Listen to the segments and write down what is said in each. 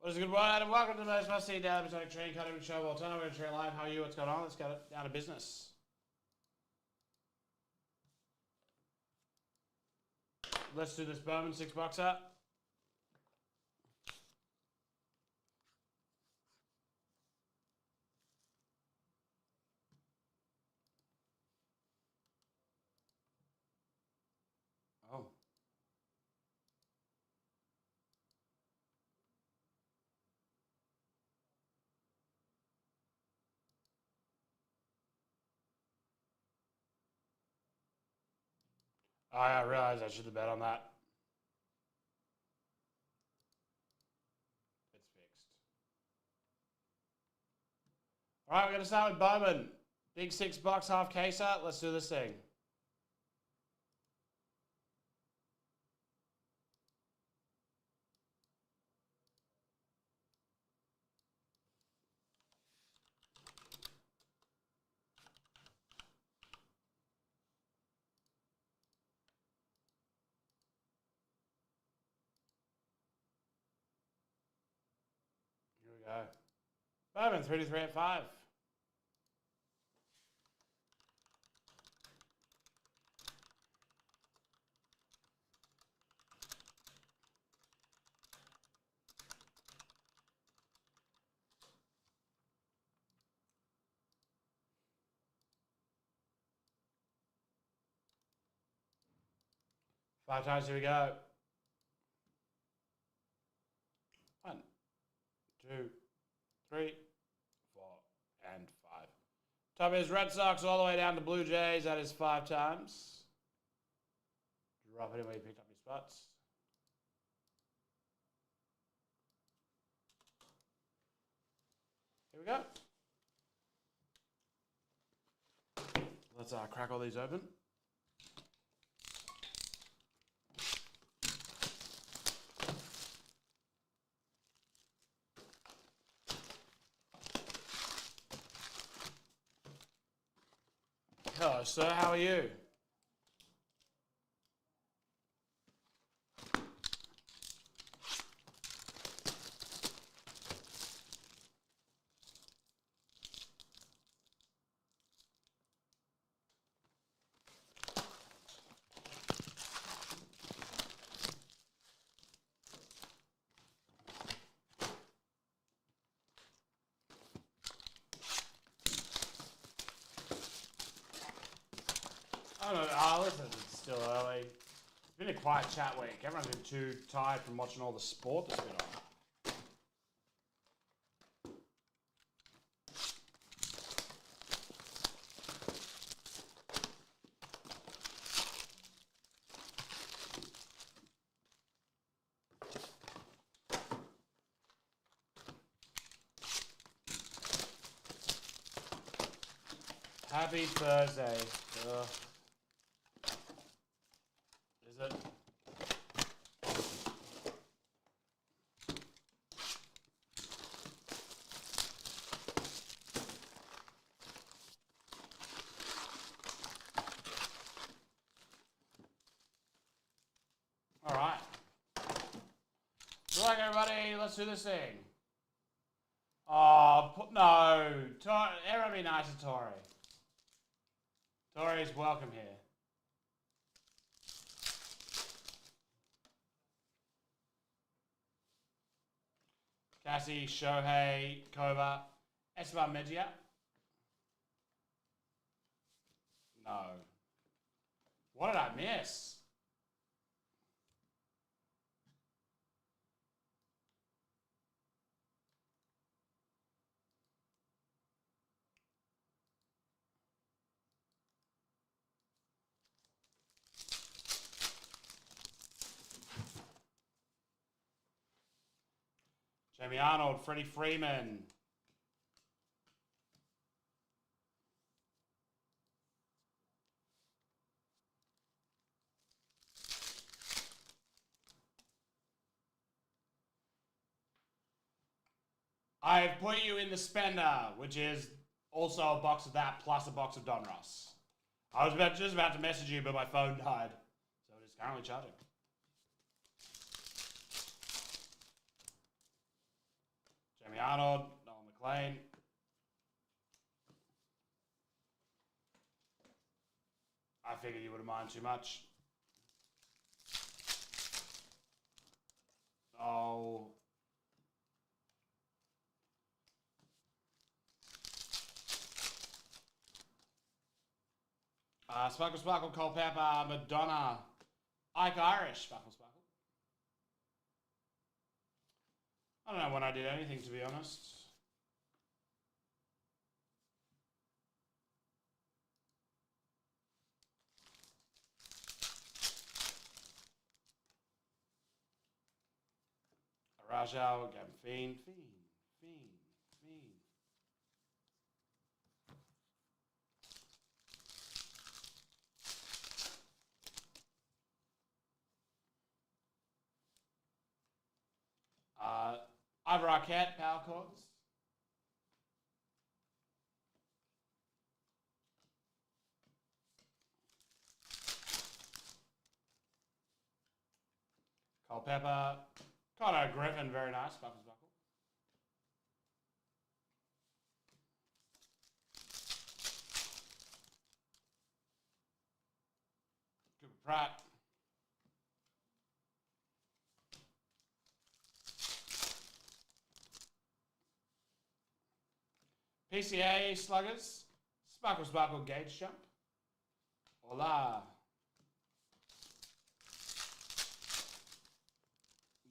What is a good one, Adam? Welcome to the most must-see daily episodic train cutting show. Well, tonight we're going to train live. How are you? What's going on? Let's get it down to business. Let's do this Bowman $6 up. Oh. I realized I should have bet on that. It's fixed. All right, we're going to start with Bowman. Big $6, half caser. Let's do this thing. Here we go. Bowman, 3 to 3 at 5. Five times, here we go. 1, 2, 3, 4, and 5. Top is Red Sox all the way down to Blue Jays. That is 5 times. Drop it in where you picked up your spots. Here we go. Let's crack all these open. Hello, sir. How are you? I don't know. Listen, it's still early. It's been a quiet chat week. Everyone's been too tired from watching all the sport that's been on. Happy Thursday. Ugh. Is it? All right. Good luck, everybody. Let's do this thing. Oh, no. Everyone be nice to Tori. Tori's welcome here. Cassie, Shohei, Kova, Esteban Mejia. No. What did I miss? Jamie Arnold, Freddie Freeman. I've put you in the spender, which is also a box of that plus a box of Donruss. I was just about to message you, but my phone died. So it is currently charging. Arnold, Nolan McLean. I figured you wouldn't mind too much. Oh. Sparkle Sparkle, Culpepper, Madonna, Ike Irish, Sparkle Sparkle. I don't know when I did anything, to be honest. Rajao, Fiend. Ivor Arquette, Power Chords. Culpepper. Connor Griffin, very nice. Sparkle Sparkle. Cooper Pratt. PCA Sluggers. Sparkle Sparkle Gauge Jump. Hola.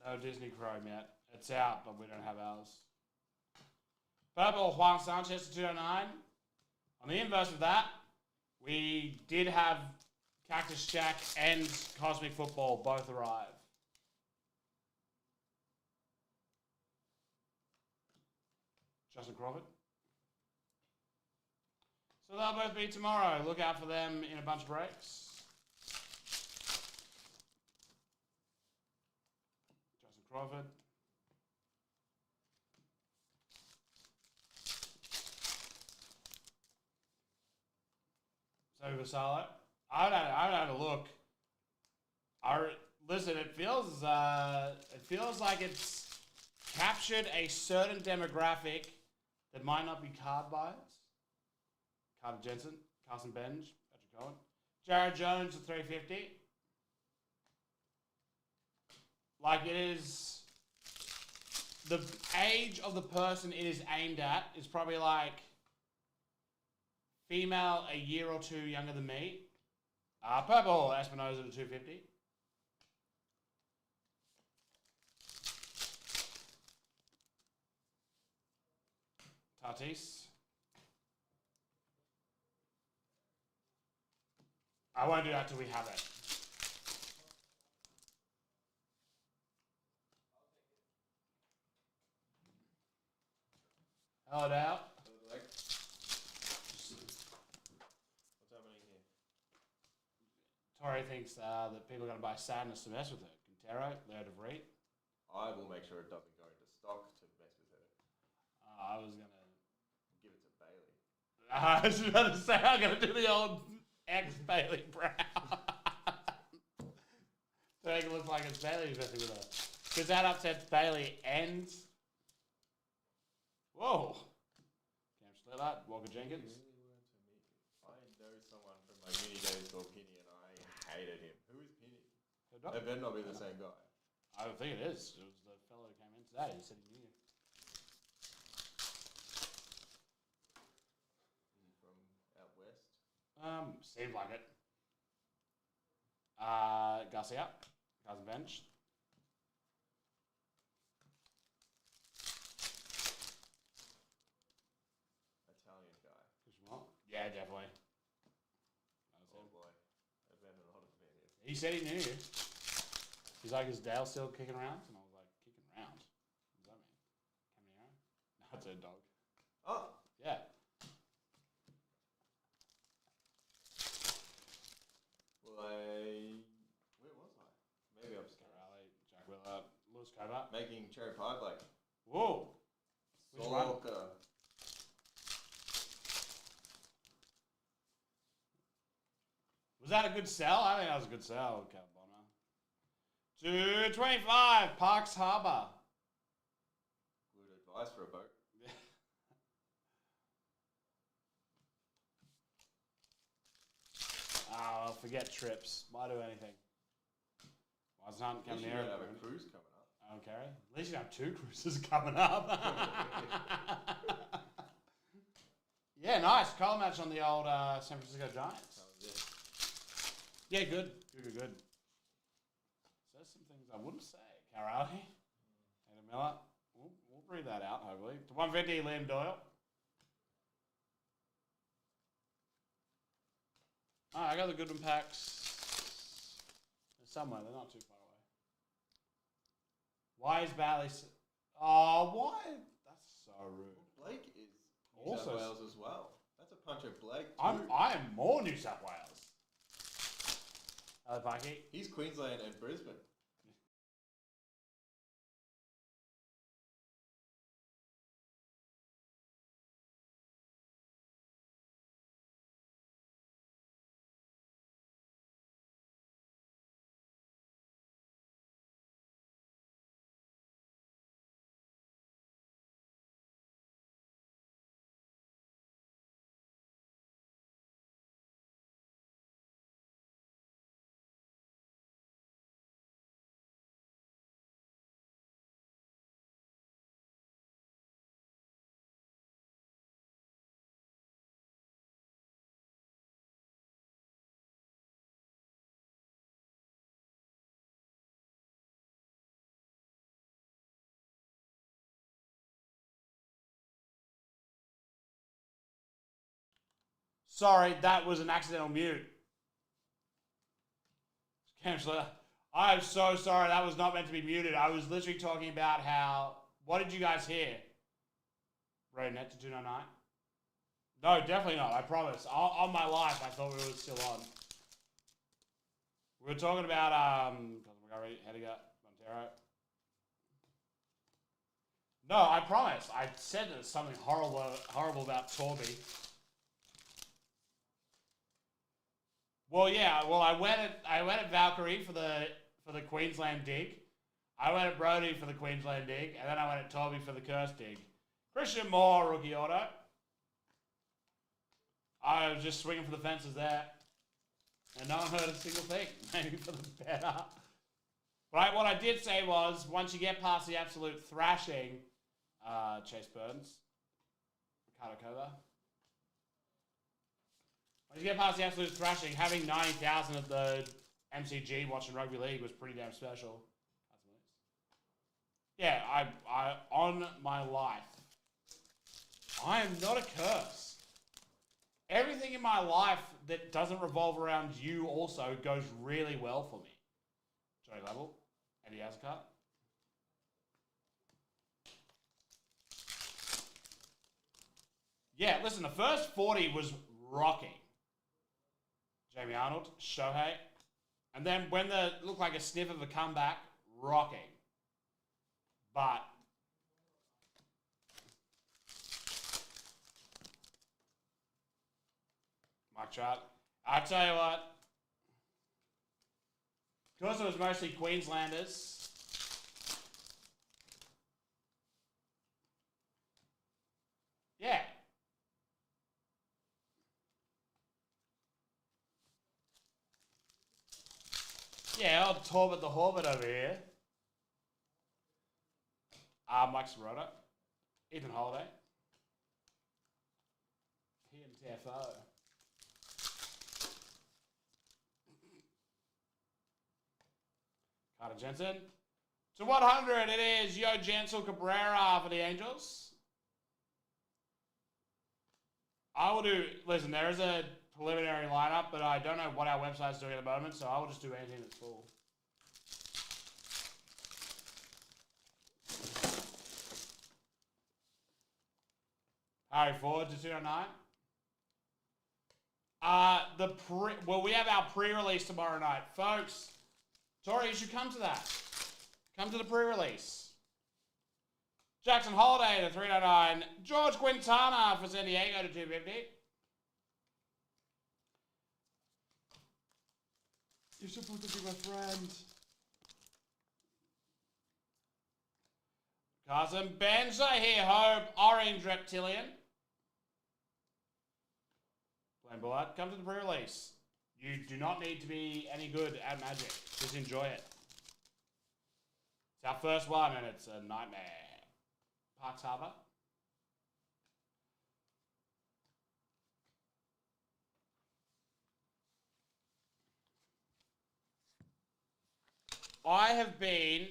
No Disney Chrome yet. It's out, but we don't have ours. Purple Juan Sanchez to 209. On the inverse of that, we did have Cactus Jack and Cosmic Football both arrive. Justin Crawford. So they'll both be tomorrow. Look out for them in a bunch of breaks. Justin Crawford. So Vassallo. I would have a look. Listen, it feels like it's captured a certain demographic that might not be card buyers. Carter Jensen, Carson Benj, Patrick Cohen, Jared Jones at 350. Like, it is the age of the person it is aimed at is probably like female a year or two younger than me. Purple Espinosa to 250. Tatis. I won't do that till we have it. Hello, Dale. What's happening here? Torrey thinks that people are going to buy Sadness to mess with it. Quintero, Leo DeVries. I will make sure it doesn't go into stock to mess with it. I was going to Give it to Bailey. I was about to say, I'm going to do the old ex-Bailey Brown. To make it look like it's Bailey who's messing with her. Because that upsets Bailey and... Whoa. Can't split that. Walker Jenkins. I know someone from my uni days called Penny and I hated him. Who is Penny? Her dog. That better not be the same guy. I don't think it is. It was the fellow who came in today. He said he knew you. From out west. Seemed like it. Garcia. Cousin Bench. Italian guy. Yeah, definitely. Oh boy. I've been a lot of opinions. He said he knew you. He's like, is Dale still kicking around? And I was like, kicking around? What does that mean? Caminero? No, it's a dog. Oh! Yeah. Well, where was I? Maybe upstairs. Raleigh, Jack Willer, Lewis Cobart. Making cherry pie like Whoa. Which one? Soroka. Was that a good sell? I think that was a good sell, Cal Bonner. 225, Parks Harbour. Good Nice for a boat. Oh, forget trips. Why do anything? Why's not coming here? You have a cruise coming up. Okay. At least you have 2 cruises coming up. Yeah, nice. Color match on the old San Francisco Giants. That was it. Yeah, good. Good. Says some things I wouldn't say. Carrali. Adam Miller. We'll read that out, hopefully. To 150, Liam Doyle. Oh, I got the Goodwin packs. They're somewhere. They're not too far away. Why is Bailey... Oh, why? That's so rude. Blake is New South Wales as well. That's a punch of Blake too. I am more New South Wales. Hello, Parky. He's Queensland and Brisbane. Sorry, that was an accidental mute. I'm so sorry. That was not meant to be muted. I was literally talking about how... What did you guys hear? Net to 299? No, definitely not. I promise. On my life, I thought we were still on. We were talking about... Hediger, Montero. No, I promise. I said there's something horrible about Torby. Well, yeah. Well, I went at Valkyrie for the Queensland dig. I went at Brody for the Queensland dig, and then I went at Torby for the Curse dig. Christian Moore, rookie auto. I was just swinging for the fences there, and no one heard a single thing. Maybe for the better. But what I did say was, once you get past the absolute thrashing, Chase Burns, Ricardo Kova. Once you get past the absolute thrashing, having 90,000 at the MCG watching rugby league was pretty damn special. Yeah, I on my life, I am not a curse. Everything in my life that doesn't revolve around you also goes really well for me. Joey Level, Eddie Azakar. Yeah, listen, the first 40 was rocking. Jamie Arnold, Shohei. And then when the looked like a sniff of a comeback, rocking. But Mike Trout, I tell you what, because it was mostly Queenslanders, yeah. Yeah, I'll Torbett the Horbit over here. Mike Sirota, Ethan Holiday, TFO. Carter Jensen. To 100, it is Yo Jansel Cabrera for the Angels. I will do, listen, there is a preliminary lineup, but I don't know what our website's doing at the moment, so I will just do anything that's full. Harry Ford to 209. Well, we have our pre-release tomorrow night. Folks, Tori, you should come to that. Come to the pre-release. Jackson Holiday to 309. George Quintana for San Diego to 250. You're supposed to be my friend. Carson Bench, I hear hope. Orange Reptilian. Plain Blood, come to the pre-release. You do not need to be any good at Magic. Just enjoy it. It's our first one, and it's a nightmare. Parks Harbour. I have been...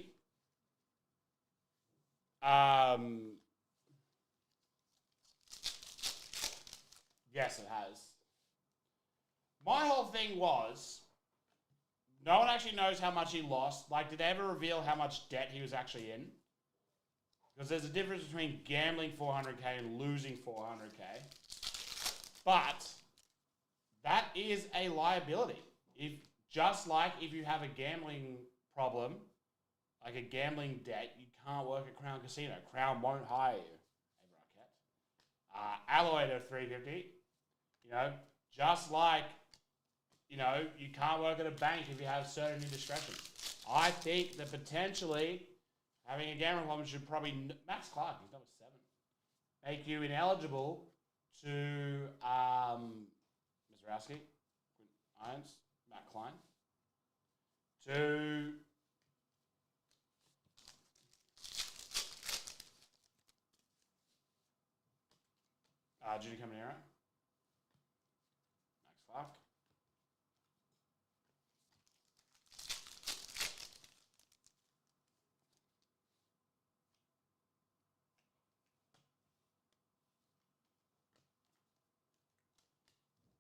yes, it has. My whole thing was, no one actually knows how much he lost. Like, did they ever reveal how much debt he was actually in? Because there's a difference between gambling 400k and losing 400k. But that is a liability. Just like if you have a gambling problem, like a gambling debt, you can't work at Crown Casino. Crown won't hire you. Alloy at 350. You know, just like, you know, you can't work at a bank if you have certain indiscretions. I think that potentially having a gambling problem should probably... Max Clark, he's number 7. Make you ineligible to Mizrowski, Irons, Matt Klein, to... Judy Caminero, Max Clark.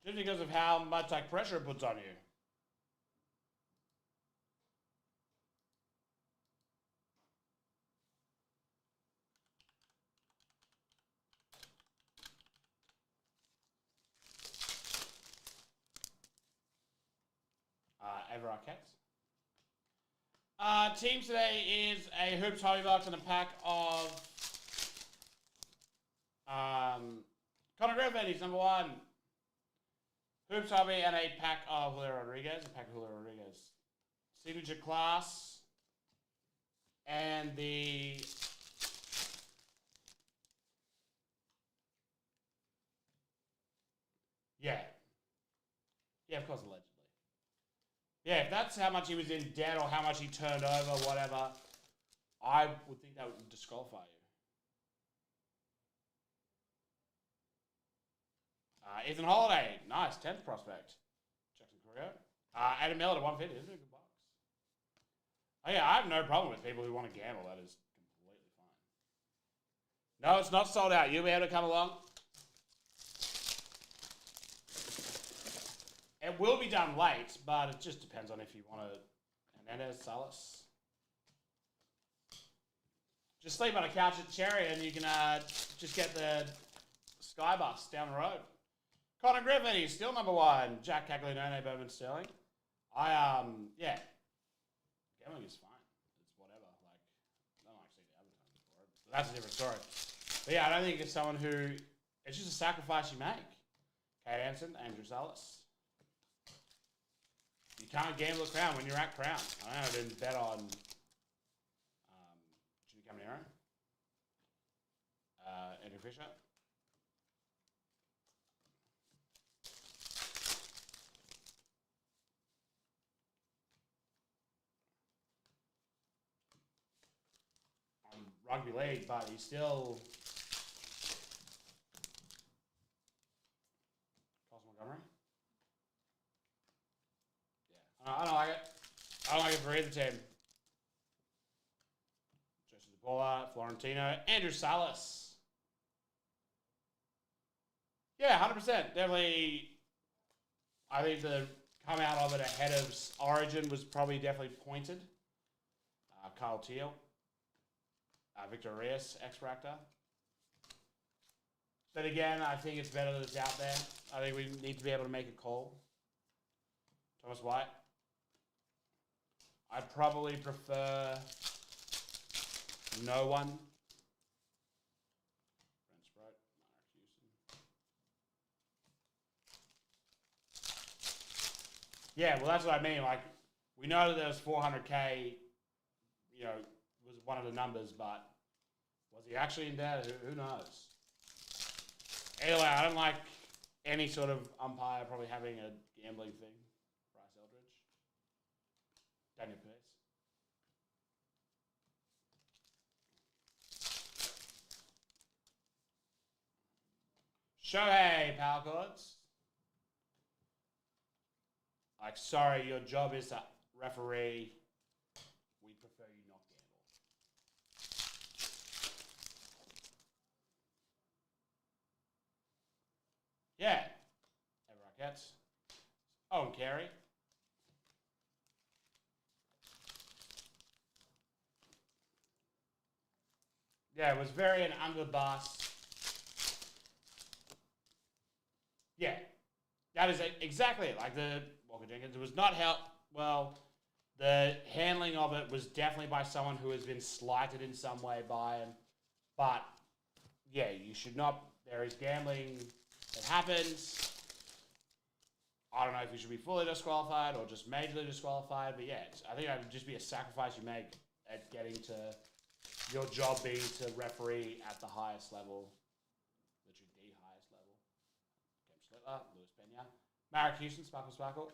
Just because of how much like pressure it puts on you. Ever Arquette. Team today is a Hoops Hobby Box and a pack of Connor Griffin, he's number 1. Hoops Hobby and a pack of Julio Rodriguez. Signature class. And the... Yeah. Yeah, of course, allegedly. Yeah, if that's how much he was in debt or how much he turned over, whatever, I would think that would disqualify you. Ethan Holiday, nice, 10th prospect. Jackson Courier. Adam Miller to 150, isn't it a good box? Oh yeah, I have no problem with people who want to gamble. That is completely fine. No, it's not sold out. You'll be able to come along. It will be done late, but it just depends on if you want to. Hernandez, Salas. Just sleep on a couch at Cherry and you can just get the Sky Bus down the road. Connor Griffin, he's still number 1. Jack Caglianone, Bowman Sterling. Yeah. Gambling is fine. It's whatever. Like, I don't actually see the advertising for it. But that's a different story. But yeah, I don't think it's someone who... It's just a sacrifice you make. Kate Anson, Andrew Salas. You can't gamble at Crown when you're at Crown. I know I didn't bet on Jimmy Caminero. Andrew Fisher. Rugby league, but he's still... Carson Montgomery? Yeah. I don't like it. I don't like it for either team. Jesse DePaula, Florentino, Andrew Salas. Yeah, 100%. Definitely, I think the come out of it ahead of Origin was probably definitely pointed. Kyle Teal. Victor Reyes, X-Fractor. But again, I think it's better that it's out there. I think we need to be able to make a call. Thomas White. I'd probably prefer no one. Brent Sprite, Mark Houston. Yeah, well, that's what I mean. Like, we know that there was 400k, you know, was one of the numbers, but Was he actually in doubt? Who knows? Anyway, I don't like any sort of umpire probably having a gambling thing. Bryce Eldridge. Daniel Pierce. Shohei, power chords. Like, sorry, your job is to referee. We prefer you not gamble. Yeah. Everyone gets. Oh, and Carey. Yeah, it was very an underbus. Yeah. That is exactly it. Like the Walker Jenkins, it was not help. Well, the handling of it was definitely by someone who has been slighted in some way by him. But yeah, you should not. There is gambling that happens. I don't know if you should be fully disqualified or just majorly disqualified. But yeah, I think that would just be a sacrifice you make at getting to your job being to referee at the highest level, literally the highest level. Cam Schlittler, Lewis Pena. Marek Houston, Sparkle Sparkle.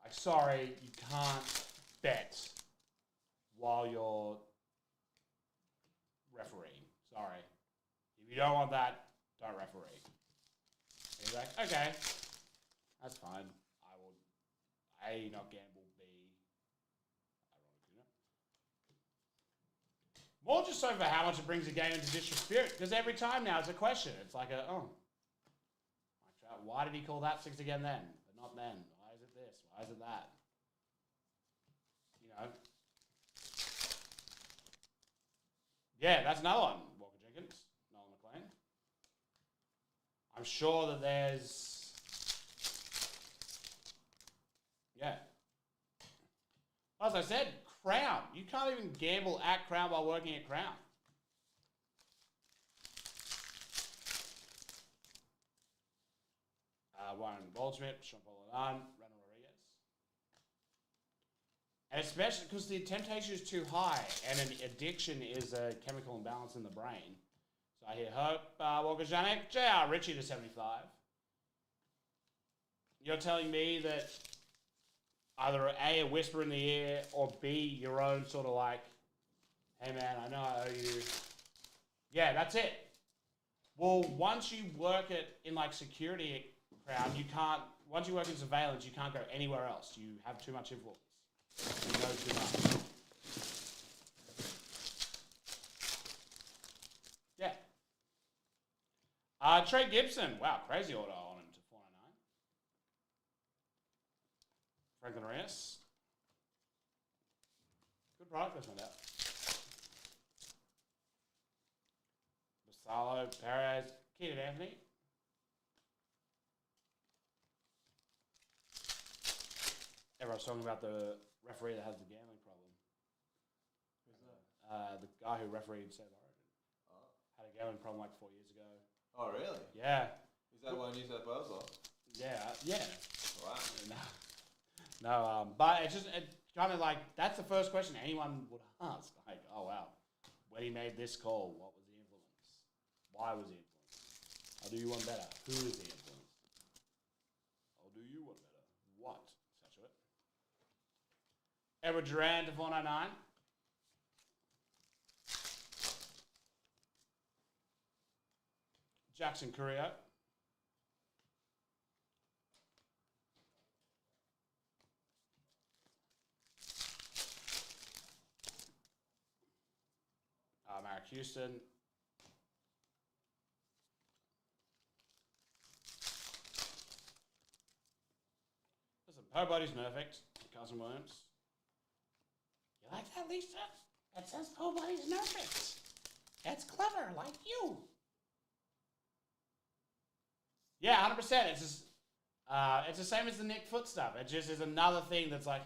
Like, sorry, you can't bet while you're refereeing. Sorry. If you don't want that, don't referee. And he's like, okay, that's fine. I will A, not gamble, B, ironically, more just so for how much it brings a game into disrespect. Because every time now it's a question. It's like why did he call that 6 again then, but not then? Why is it this? Why is it that? You know. Yeah, that's another one. Walker Jenkins, Nolan McLean. I'm sure that there's... Yeah. As I said, Crown. You can't even gamble at Crown while working at Crown. Warren Goldschmidt, Sean Paul Adan, Randall Rodriguez. And especially because the temptation is too high and an addiction is a chemical imbalance in the brain. So I hear Hope, Walker Janik, JR Ritchie to 75. You're telling me that either A, a whisper in the ear, or B, your own sort of like, hey man, I know I owe you. Yeah, that's it. Well, once you work in like security Crown, you can't, once you work in surveillance, you can't go anywhere else. You have too much influence. You know too much. Yeah. Trey Gibson. Wow, crazy order on him to 499. Franklin Reyes. Good product this one out. Basalo, Perez, Keaton Anthony. Everyone's talking about the referee that has the gambling problem. Who's that? The guy who refereed State of Origin. Oh. Had a gambling problem like 4 years ago. Oh, really? Yeah. Is that why New South Wales lost? Yeah, yeah. Wow. No, but it's just kind of like, that's the first question anyone would ask. Like, oh, wow. When he made this call, what was the influence? Why was he influenced? How do you want better? Who is the influence? How do you want better? What? Such it. Edward Duran to 499. Jackson Courier. Marek Houston. Listen, Pobody's perfect. Carson Williams. You like that, Lisa? It says Pobody's perfect. It's clever, like you. Yeah, 100%. It's the same as the Nick Foot stuff. It just is another thing that's like,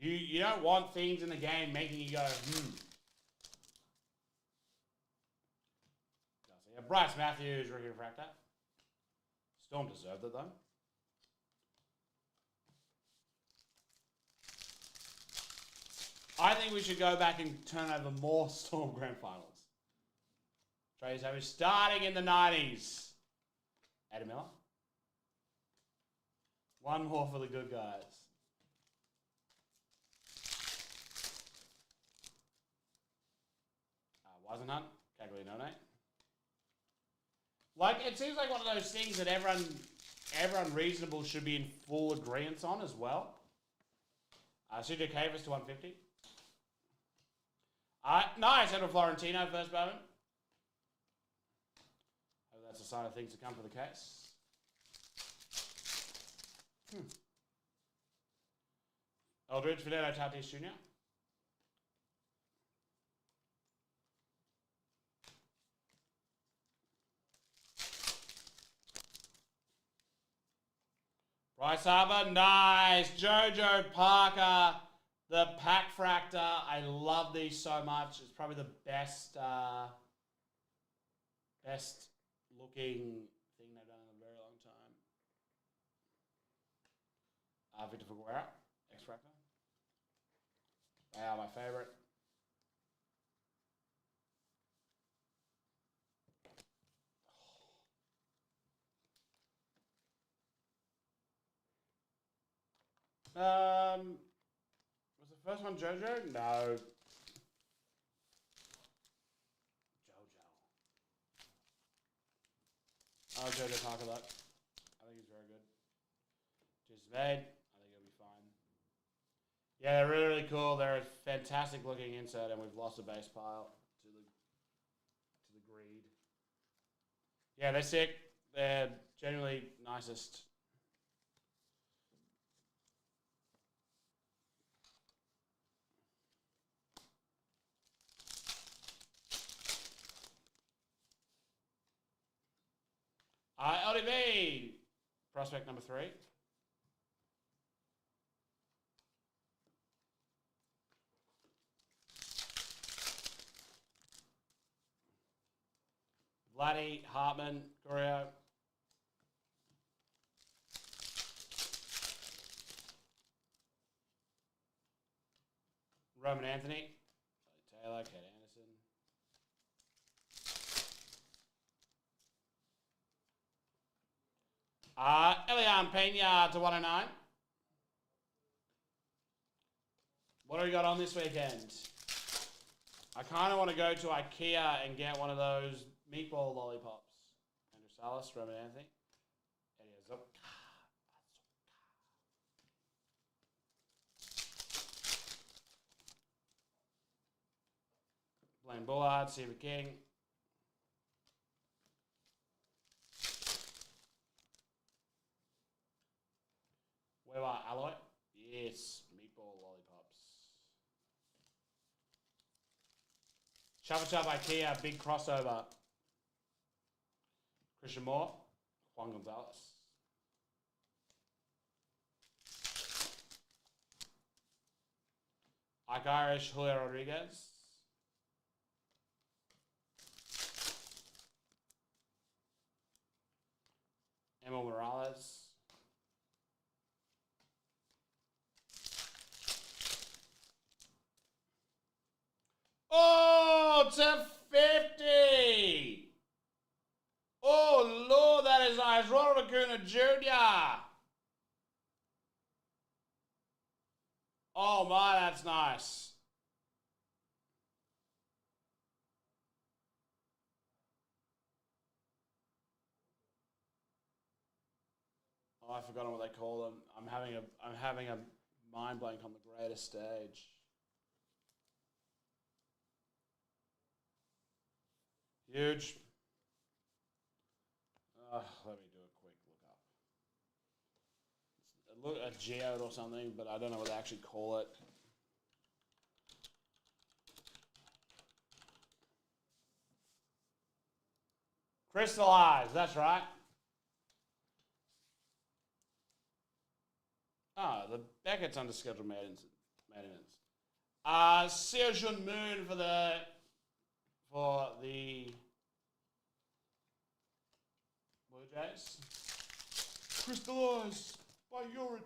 You don't want things in the game making you go, Yeah, Bryce Matthews, rookie refractor. Storm deserved it, though. I think we should go back and turn over more Storm Grand Finals. Trades over starting in the 90s. Adam Miller. One more for the good guys. Wisenhunt, Caglianone. Like, it seems like one of those things that everyone reasonable should be in full agreement on as well. Sergio Cavers to 150. Nice, Edward Florentino first Bowman. Hope that's a sign of things to come for the case. Eldridge, Fernando Tatis Jr. Bryce Harper, nice. Jojo Parker, the Pack Fractor. I love these so much. It's probably the best looking thing they've done in a very long time. Victor Figueroa, X Fractor. They are my favorite. Was the first one JoJo? No. JoJo. Oh, JoJo Parker that. I think he's very good. Just made. I think it'll be fine. Yeah, they're really, really cool. They're a fantastic looking insert, and we've lost a base pile to the greed. Yeah, they're sick. They're genuinely nicest. LDV, prospect number 3. Vladdy, Hartman, Corio. Roman Anthony, Taylor, Kate Anderson. Elian Pena to 109. What do we got on this weekend? I kind of want to go to IKEA and get one of those meatball lollipops. Andrew Salas, Roman Anthony. Eddie Azok. Blaine Bullard, Stephen King. Where are Alloy? Yes, meatball lollipops. Chubba IKEA, big crossover. Christian Moore, Juan Gonzalez. Ike Irish, Julio Rodriguez. Emil Morales. Oh, to 50. Oh, Lord, that is nice. Ronald Acuna Jr. Oh, my, that's nice. Oh, I've forgotten what they call them. I'm having a mind blank on the greatest stage. Huge. Let me do a quick look up. Look a geode or something, but I don't know what they actually call it. Crystallized, that's right. The Beckett's under scheduled maintenance. Seojun Moon for the Blue Jays. Crystallized by Uri.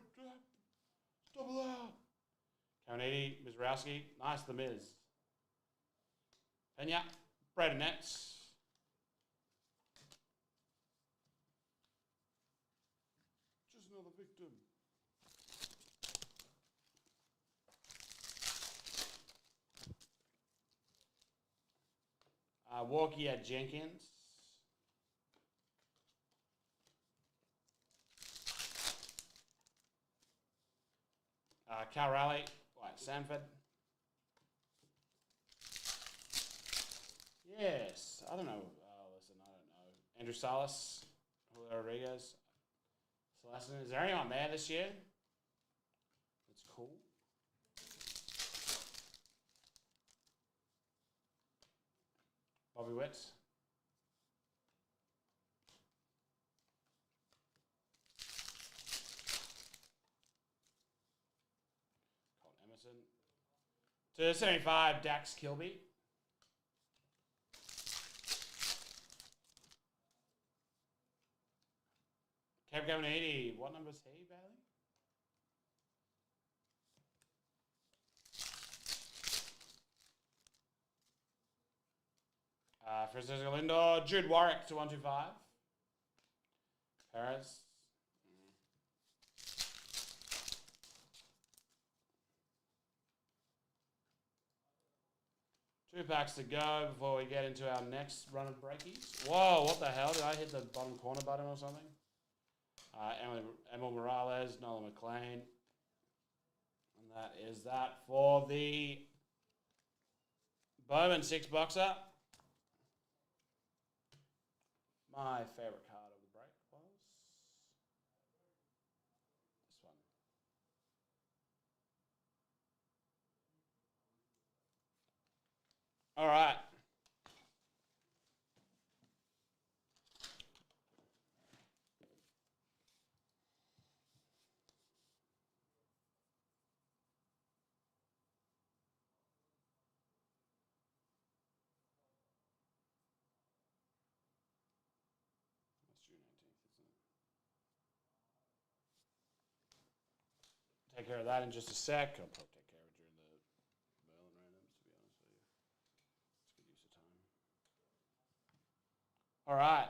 Double out. Kavaniti, Mizrowski. Nice, the Miz. Pena, Braden Nets. Just another victim. Walkie at Jenkins. Cal Raleigh, Sanford. Yes, I don't know. Listen, I don't know. Andrew Salas, Julio Rodriguez. Celestin. Is there anyone there this year? That's cool. Bobby Witt. Colin Emerson. To 75, Dax Kilby. Kev Gavin 80. What number is he, Bailey? Francisco Lindor. Jude Warwick to 125. Perez. Two packs to go before we get into our next run of breakies. Whoa, what the hell? Did I hit the bottom corner button or something? Emil Morales, Nolan McLean. And that is that for the Bowman 6-boxer. My favorite card of the break was this one. All right. That's June 19th, isn't it? Take care of that in just a sec. I'll probably take care of it during the Merlin randoms, to be honest with you. Let's get use of time. All right.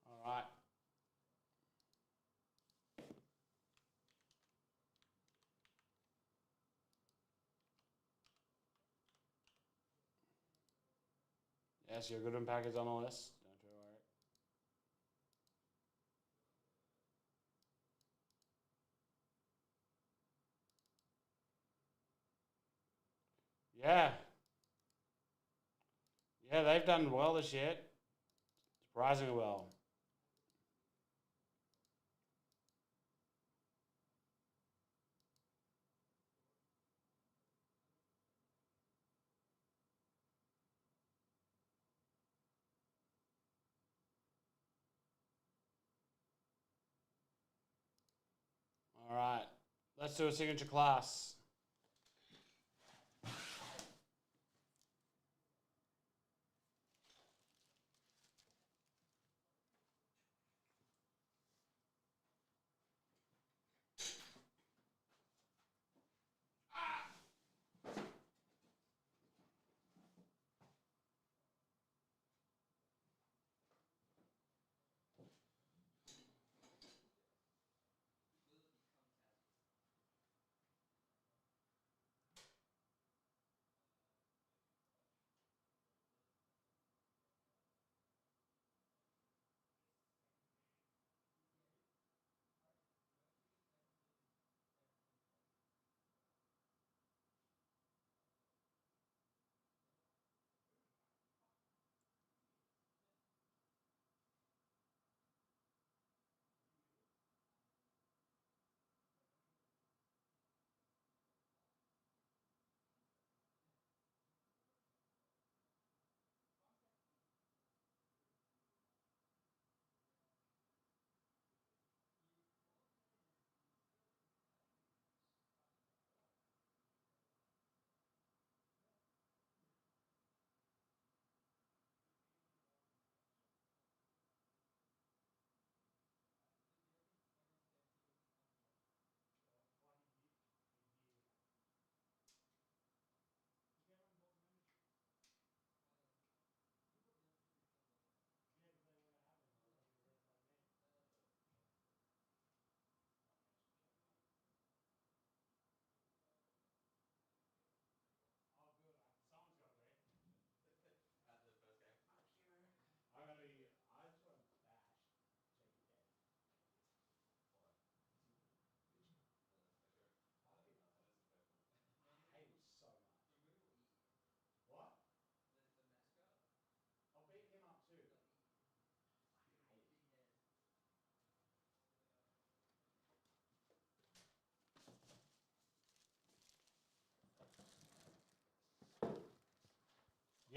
All right. Yes, your Goodwin pack is on the list. Don't you worry. Yeah. Yeah, they've done well this year. Surprisingly well. All right. Let's do a signature class.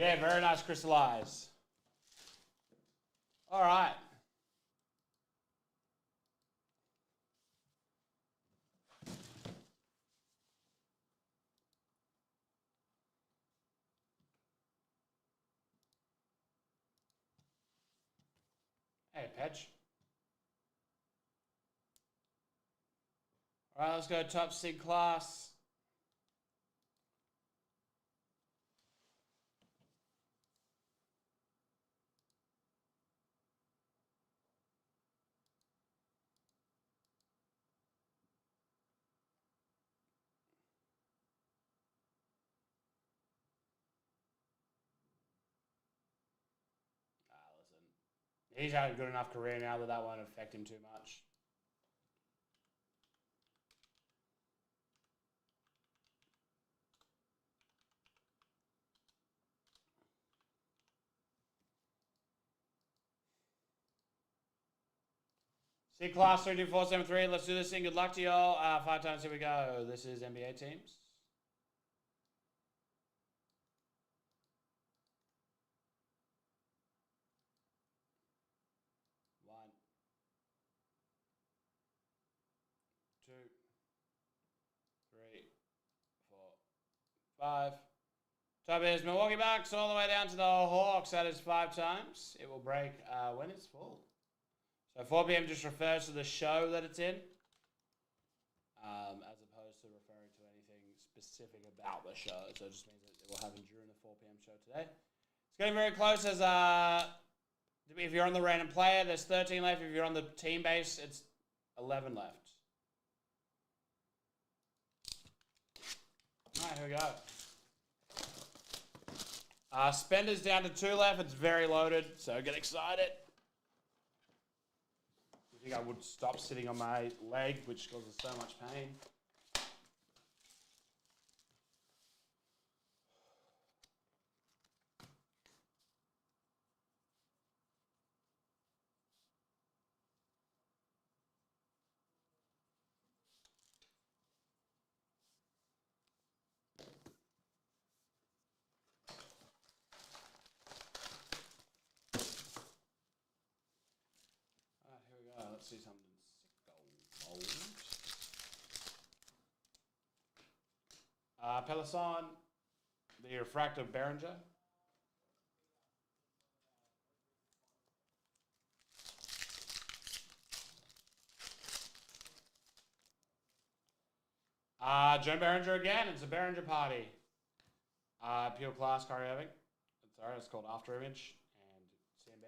Yeah, very nice crystallize. All right. Hey, Pedge. All right, let's go top sig class. Listen. He's had a good enough career now that that won't affect him too much. C class 32473. Let's do this thing. Good luck to y'all. 5 times. Here we go. This is NBA teams. One, two, three, 4, 5. Top is Milwaukee Bucks all the way down to the Hawks. That is 5 times. It will break when it's full. So 4 p.m. just refers to the show that it's in, as opposed to referring to anything specific about the show. So it just means that it will happen during the 4 p.m. show today. It's getting very close. As if you're on the random player, there's 13 left. If you're on the team base, it's 11 left. All right, here we go. Spender's down to 2 left. It's very loaded, so get excited. I think I would stop sitting on my leg, which causes so much pain. All right, here we go. Let's see something sick gold. Peloson, the refractive Behringer. Joan Behringer again. It's a Behringer party. Pure class Kyrie Irving. Sorry, it's called After Image and CMB.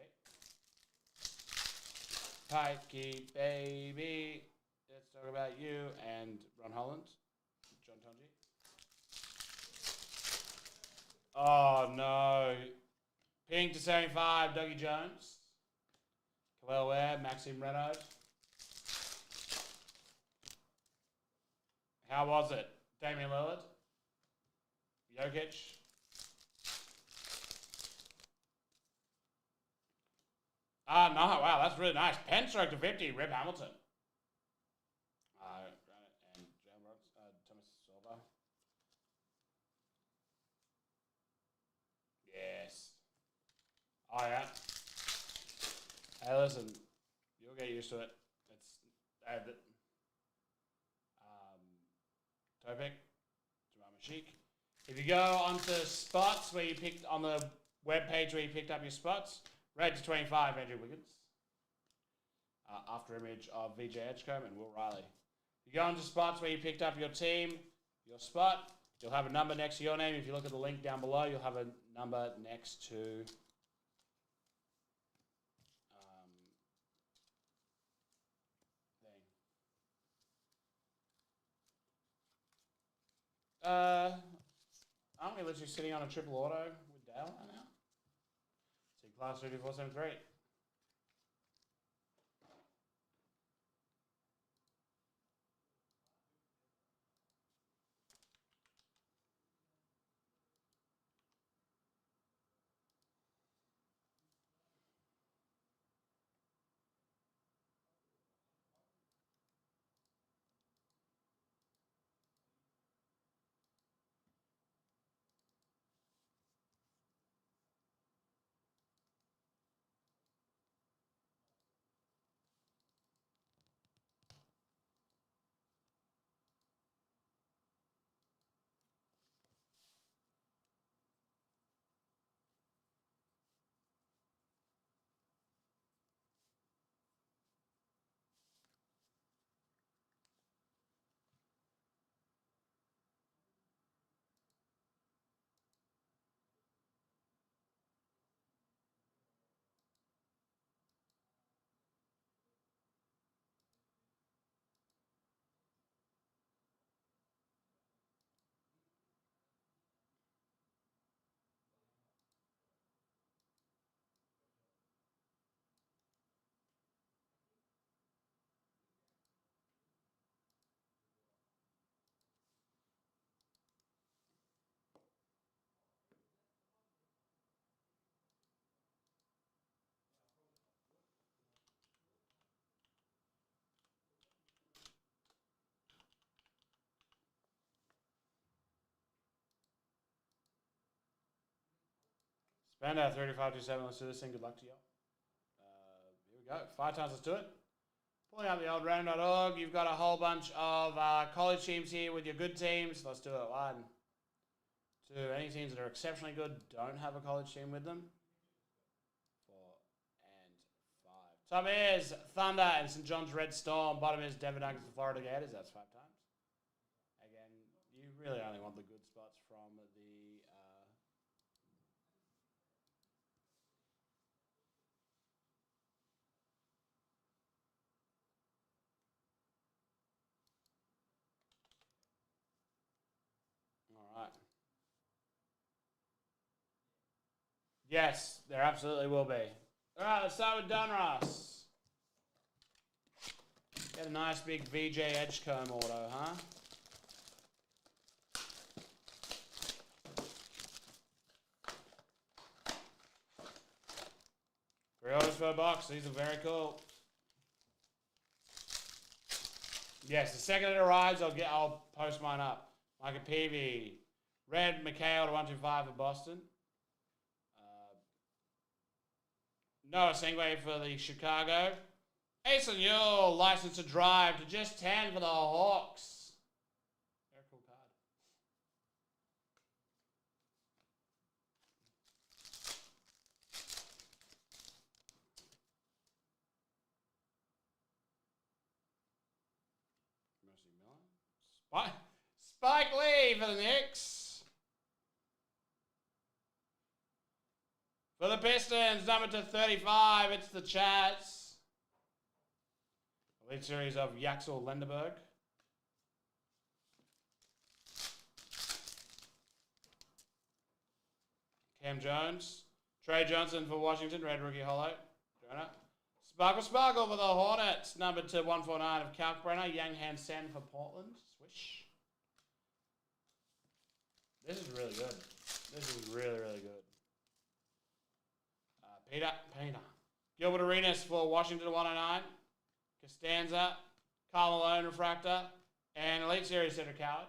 Pikey, baby. Let's talk about you and Ron Holland. John Tonji. Oh, no. Pink to 75, Dougie Jones. Khalil Webb, Maxime Renaud. How was it? Damian Lillard. Jokic. No, wow, that's really nice. Pen stroke to 50, Rip Hamilton. And Thomas Silva. Yes. Oh, yeah. Hey, listen, you'll get used to it. It's Topic, Jamal Mashik. If you go onto spots where you picked on the web page where you picked up your spots, red to 25, Andrew Wiggins. After image of VJ Edgecombe and Will Riley. You go into spots where you picked up your team, your spot, you'll have a number next to your name. If you look at the link down below, you'll have a number next to aren't we literally sitting on a triple auto with Dale right now? See, class 3473. Spender 3527. Let's do this thing. Good luck to you. Here we go. 5 times. Let's do it. Pulling up the old random.org. You've got a whole bunch of college teams here with your good teams. Let's do it. 1, 2. Any teams that are exceptionally good don't have a college team with them. 4 and 5. Top is Thunder and St. John's Red Storm. Bottom is Denver Nuggets and Florida Gators. That's 5 times. Again, you really only want the good spots from the... All right. Yes, there absolutely will be. All right, let's start with Donruss. Get a nice big VJ Edgecombe auto, huh? Pre-orders per box. These are very cool. Yes, the second it arrives, I'll post mine up. Micah Peavy. Red McHale to 125 for Boston. Noah Sengway for the Chicago. Asen Yule, license to drive to just 10 for the Hawks. Very cool card. Mercy Miller. Spike Lee for the Knicks. For the Pistons, number to 35, it's the Chats. Elite series of Yaxel Lenderberg. Cam Jones. Trey Johnson for Washington, red rookie hollow. Jonah. Sparkle for the Hornets, number to 149 of Kalkbrenner. Yang Han Sen for Portland. Swish. This is really good. This is really, really good. Peter. Gilbert Arenas for Washington 109. Costanza. Karl Malone Refractor. And Elite Series Cedric Howard.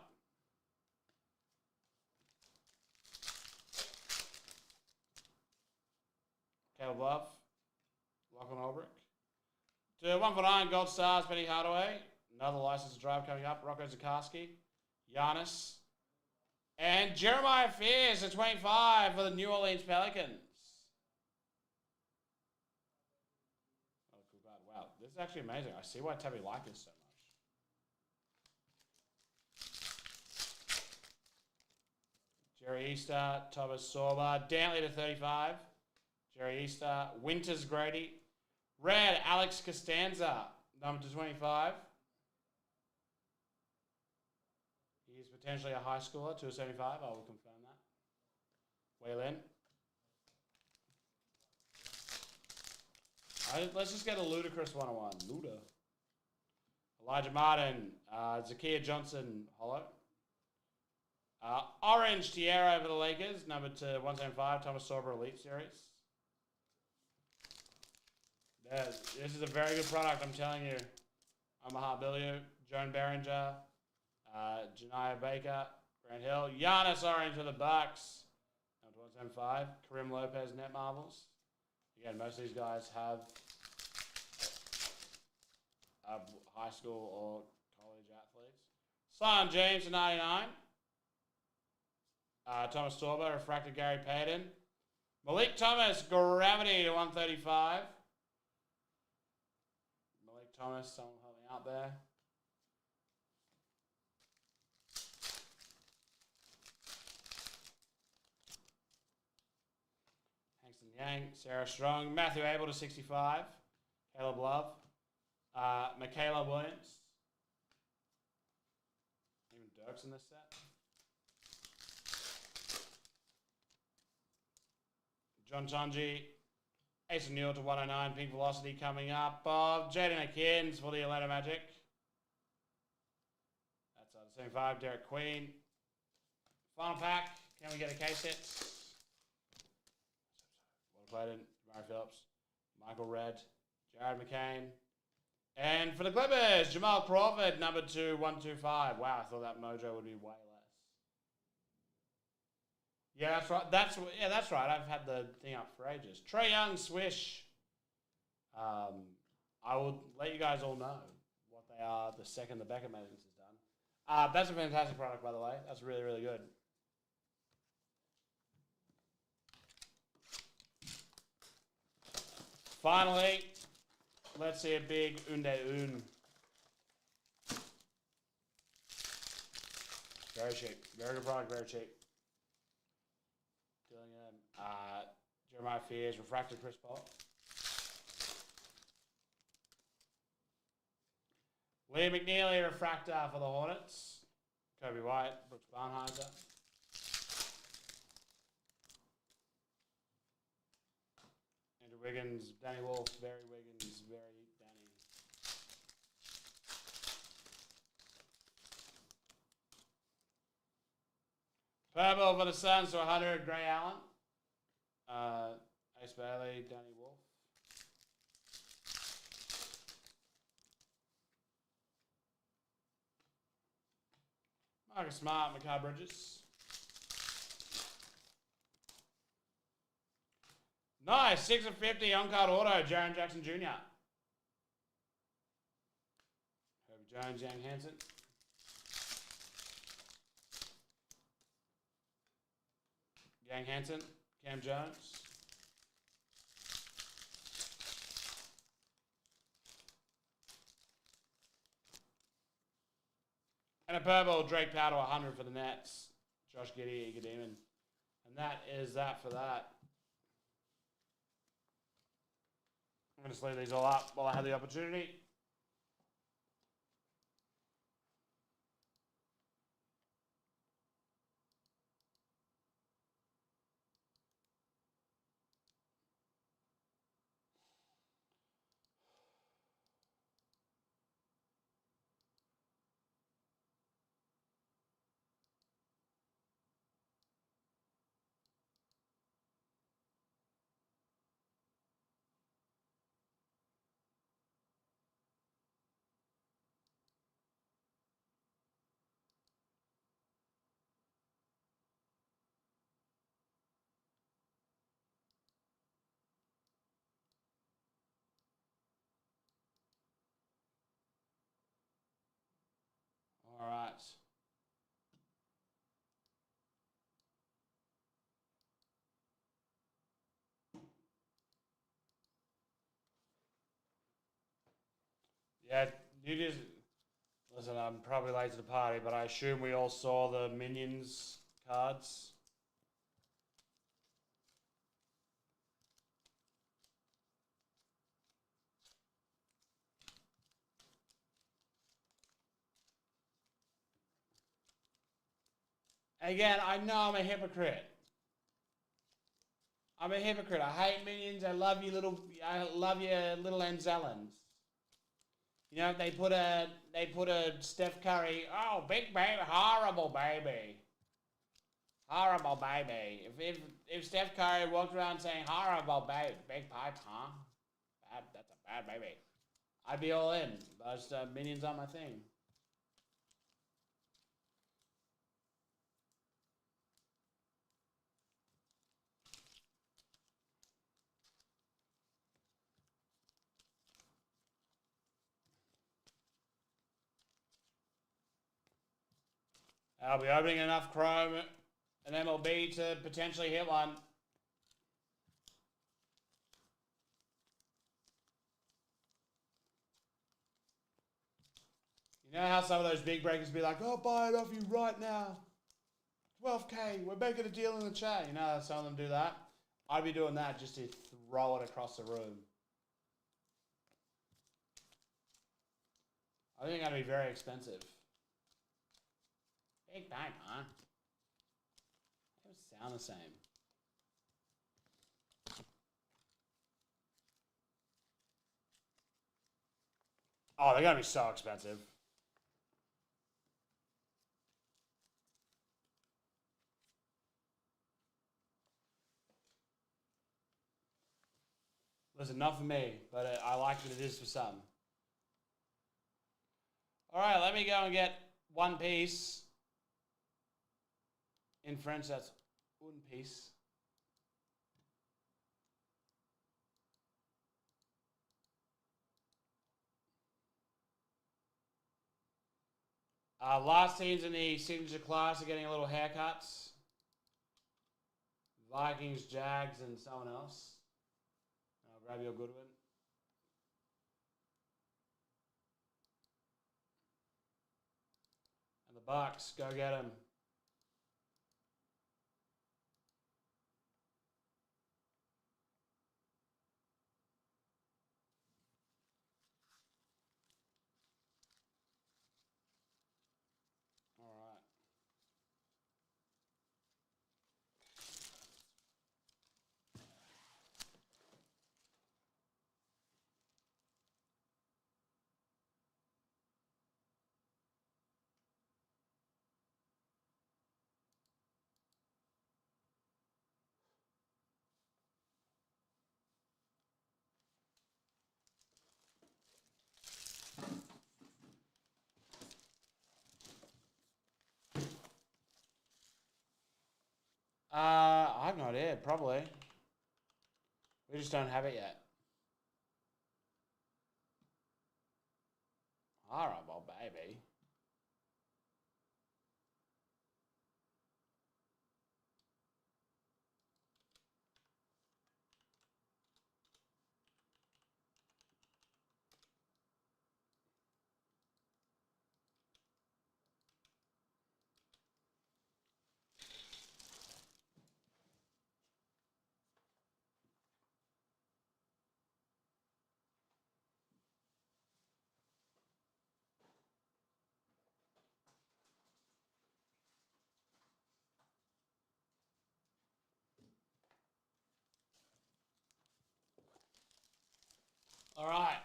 Caleb Love. Lachlan Ulbrich. To 149 Gold Stars, Penny Hardaway. Another license to drive coming up. Rocco Zikarsky. Giannis. And Jeremiah Fears at 25 for the New Orleans Pelicans. Wow, this is actually amazing. I see why Tabby liked this so much. Jerry Easter, Thomas Sorba, Dantley to 35. Jerry Easter, Winters Grady. Red, Alex Costanza, number to 25. He is potentially a high schooler, 275. I will confirm that. Waylon. Let's just get a ludicrous 101. Luda. Elijah Martin. Zakiya Johnson, hollow. Orange Tierra for the Lakers, number to 175. Thomas Sorba Elite Series. This is a very good product, I'm telling you. Omaha Billiou. Joan Behringer. Janiah Baker. Grant Hill. Giannis Orange for the Bucks. Number 175. Karim Lopez Net Marvels. Again, most of these guys have high school or college athletes. Sion James to 99. Thomas Sorba, Refracted Gary Payton. Malik Thomas, Gravity to 135. Malik Thomas, someone help me out there. Yang, Sarah Strong, Matthew Abel to 65, Caleb Love, Michaela Williams, even Dirk's in this set. John Chonji, Ace Neal to 109, Pink Velocity coming up, Jaden Akins for the Atlanta Magic. That's out of 75, Derek Queen. Final pack, can we get a case hit? Clayton, Murray Phillips, Michael Red, Jared McCain. And for the Clippers, Jamal Crawford, number 2, 125. Wow, I thought that mojo would be way less. Yeah, that's right. That's right. I've had the thing up for ages. Trae Young swish. I will let you guys all know what they are the second the Beckham maintenance is done. That's a fantastic product, by the way. That's really, really good. Finally, let's see a big Unde Un. Very cheap. Very good product, very cheap. Dillingham. Jeremiah Fears, Refracted Chris Paul. Liam McNeely, Refractor for the Hornets. Kobe White, Brooks Barnheiser. Andrew Wiggins, Danny Wolf, Barry Wiggins, very Danny. Purple for the Suns to 100, Gray Allen. Ace Bailey, Danny Wolf. Marcus Smart, Mikal Bridges. Nice, 6 of 50 on-card auto, Jaren Jackson Jr. Herbie Jones, Yang Hansen. Yang Hansen, Cam Jones. And a purple, Drake Powell to 100 for the Nets. Josh Giddey, Eager Demon. And that is that for that. I'm going to sleeve these all up while I have the opportunity. All right. Yeah, you just... Listen, I'm probably late to the party, but I assume we all saw the Minions cards. Again, I know I'm a hypocrite. I'm a hypocrite. I hate Minions. I love you little Anzellans. You know, they put a Steph Curry, oh, big baby, horrible baby. Horrible baby. If Steph Curry walked around saying horrible baby, big pipes, huh? That's a bad baby. I'd be all in. But Minions aren't my thing. I'll be opening enough Chrome and MLB to potentially hit one. You know how some of those big breakers be like, I'll buy it off you right now. 12K, we're making a deal in the chat. You know how some of them do that? I'd be doing that just to throw it across the room. I think that'd be very expensive. Big bang, huh? They don't sound the same. Oh, they're going to be so expensive. Listen, not for me, but I like that it is for some. All right, let me go and get One Piece. In French, that's One piece. Last teams in the signature class are getting a little haircuts. Vikings, Jags, and someone else. I'll grab your good one. And the Bucks, go get them. All right. I have no idea. Probably. We just don't have it yet. All right, well, baby. All right.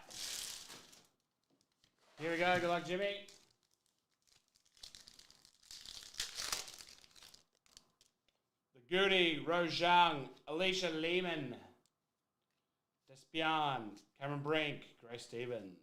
Here we go. Good luck, Jimmy. The Goody, Rojang, Alicia Lehman, Despian, Cameron Brink, Grace Stevens.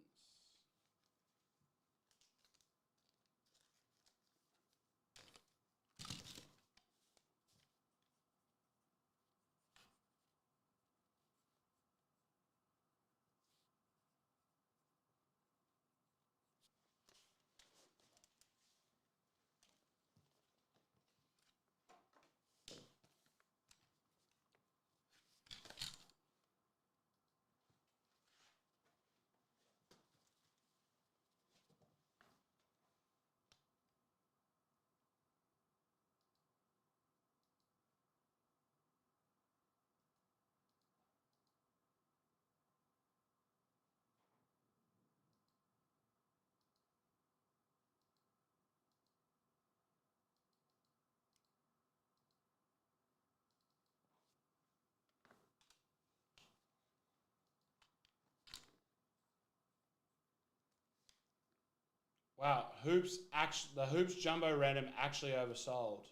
Wow, the Hoops Jumbo Random actually oversold.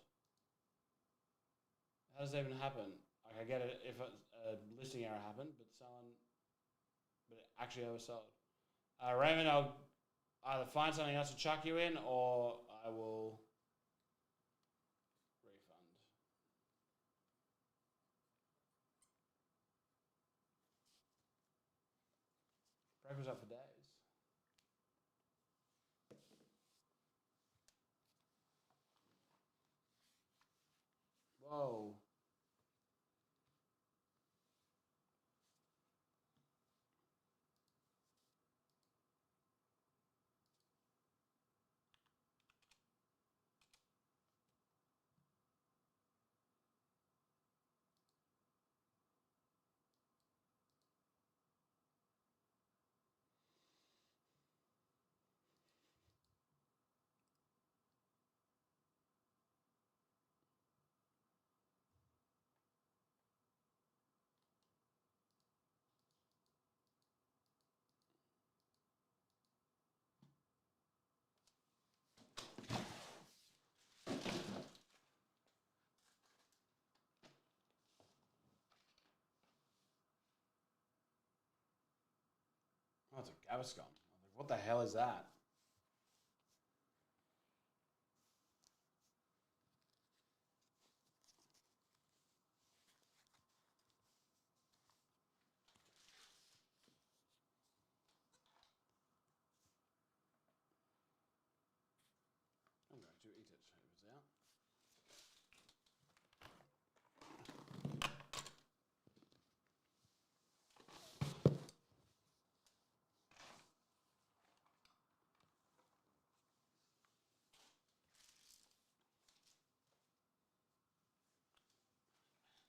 How does that even happen? Like, I get it if a listing error happened, but it actually oversold. Raymond, I'll either find something else to chuck you in, or I will refund. Break was up for days. Whoa. Oh, it's a Gaviscon. Like, what the hell is that? eat it if it's out.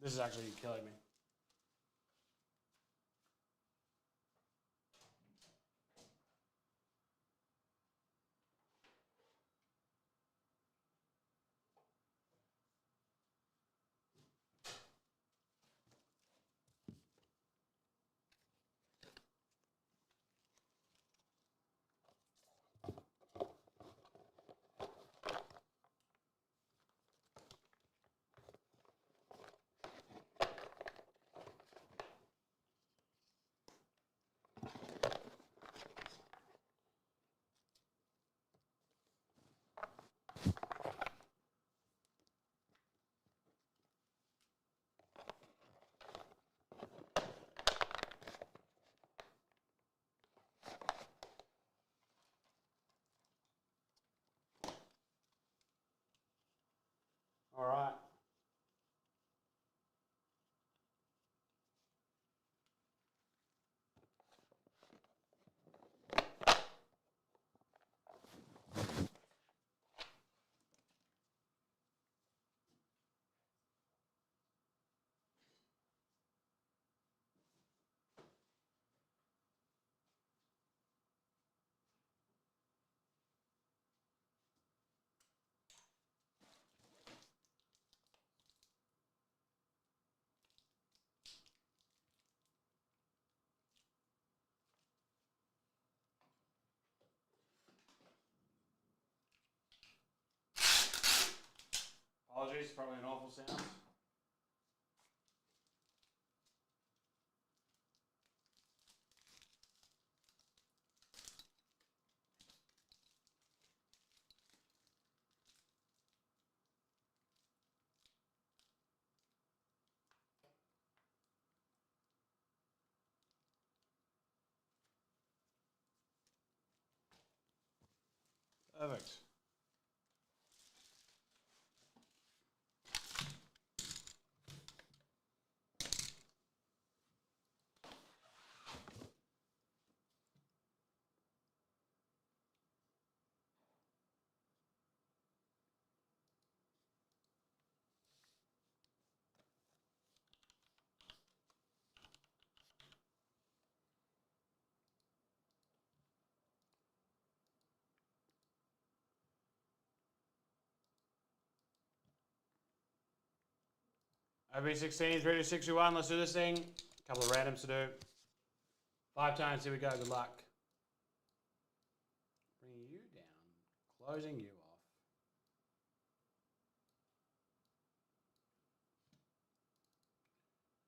This is actually killing me. All right. Apologies, probably an awful sound. Perfect. OB16, 3 to 61. Let's do this thing. A couple of randoms to do. 5 times. Here we go. Good luck. Bringing you down. Closing you off.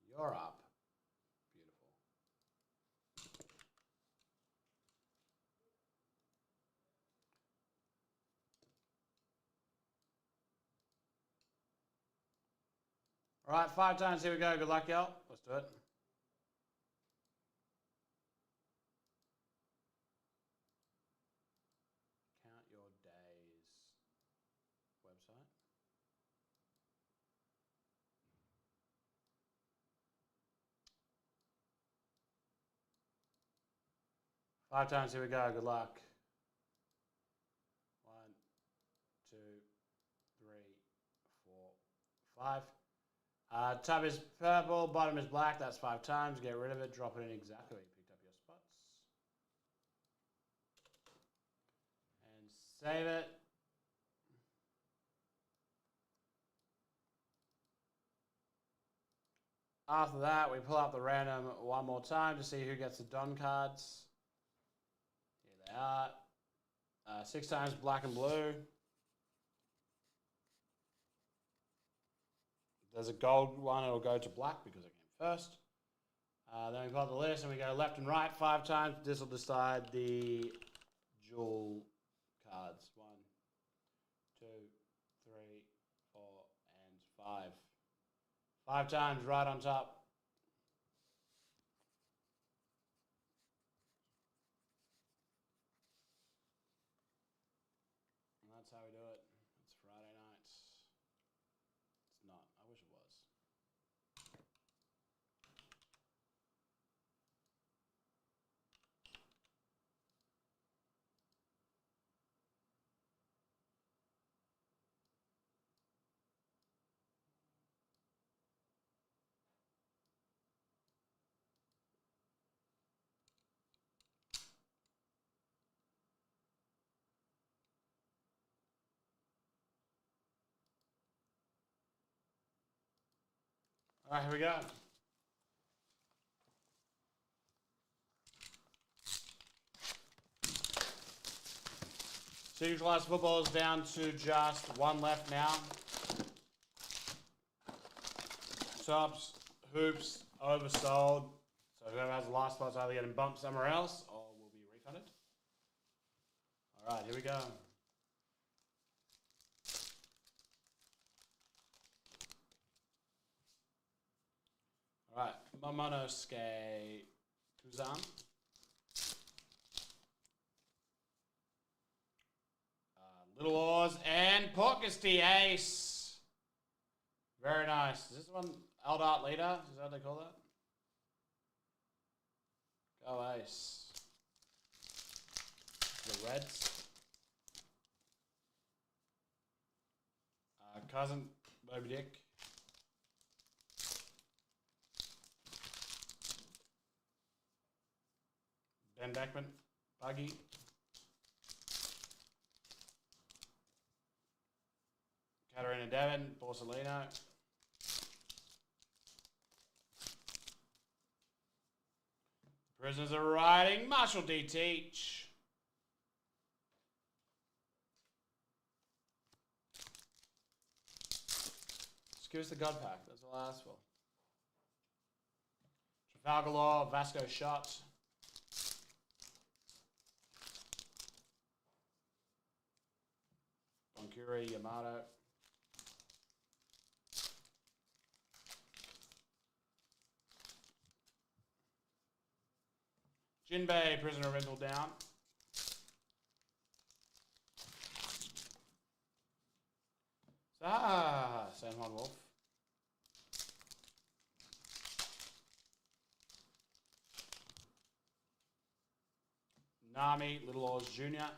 You're up. Beautiful. All right, 5 times. Here we go. Good luck, y'all. Let's do it. Count your days. Website. Five times. Here we go. Good luck. 1, 2, 3, 4, 5. Top is purple, bottom is black. That's 5 times. Get rid of it. Drop it in exactly where you picked up your spots. And save it. After that, we pull out the random one more time to see who gets the Don cards. Here they are. 6 times black and blue. There's a gold one, it'll go to black because it came first. Then we pull out the list and we go left and right 5 times. This will decide the jewel cards. 1, 2, 3, 4, and 5. 5 times right on top. And that's how we do it. It's All right, here we go. Senior class football is down to just one left now. Tops, hoops, oversold. So whoever has the last spot's either getting bumped somewhere else or will be refunded. All right, here we go. All right, Momonosuke Kuzan. Little Oars and Porkisty Ace. Very nice. Is this one Eldart Leader? Is that what they call that? Go Ace. The Reds. Cousin Moby Dick. Ben Beckman. Buggy. Katarina Devon. Borsellino. Prisoners are riding. Marshall D. Teach. Just give us the God Pack. That's all I asked for. Trafalgar Law. Vasco Shot. Bonkuri. Yamato. Jinbei, Prisoner Rental down. San Juan Wolf. Nami, Little Oars Jr.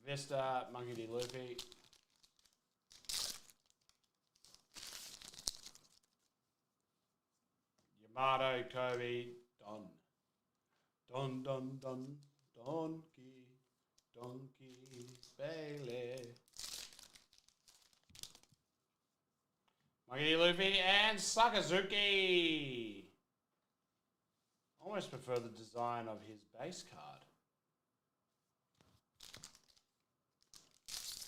Vista, Monkey D. Luffy. Yamato, Kobe, Don. Don. Donkey, Bailey. Monkey D. Luffy and Sakazuki. Almost prefer the design of his base card.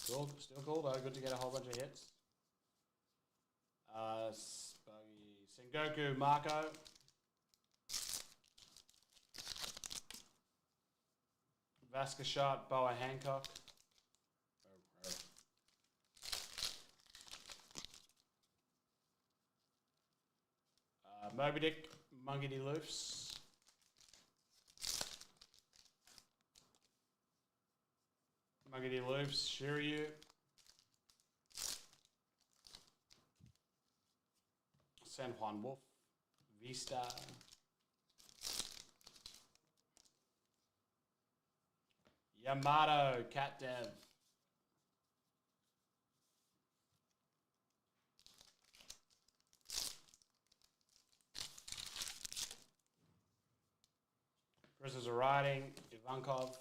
Cool, still cool though. Good to get a whole bunch of hits. Sengoku Marco. Vasca Shot, Boa Hancock. Moby Dick, Monkey D. Loofs. Monkey D. Loofs, Shiryu. San Juan Wolf, Vista. Yamato, Cat Dev. Prisoners are riding, Ivankov.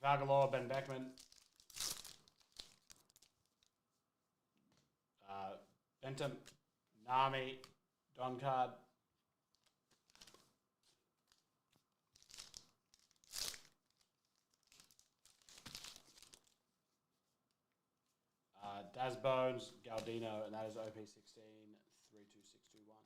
Trafalgar Law, Ben Beckman. Bentham, Nami, Don Card. Daz Bones, Galdino, and that is OP16 32621.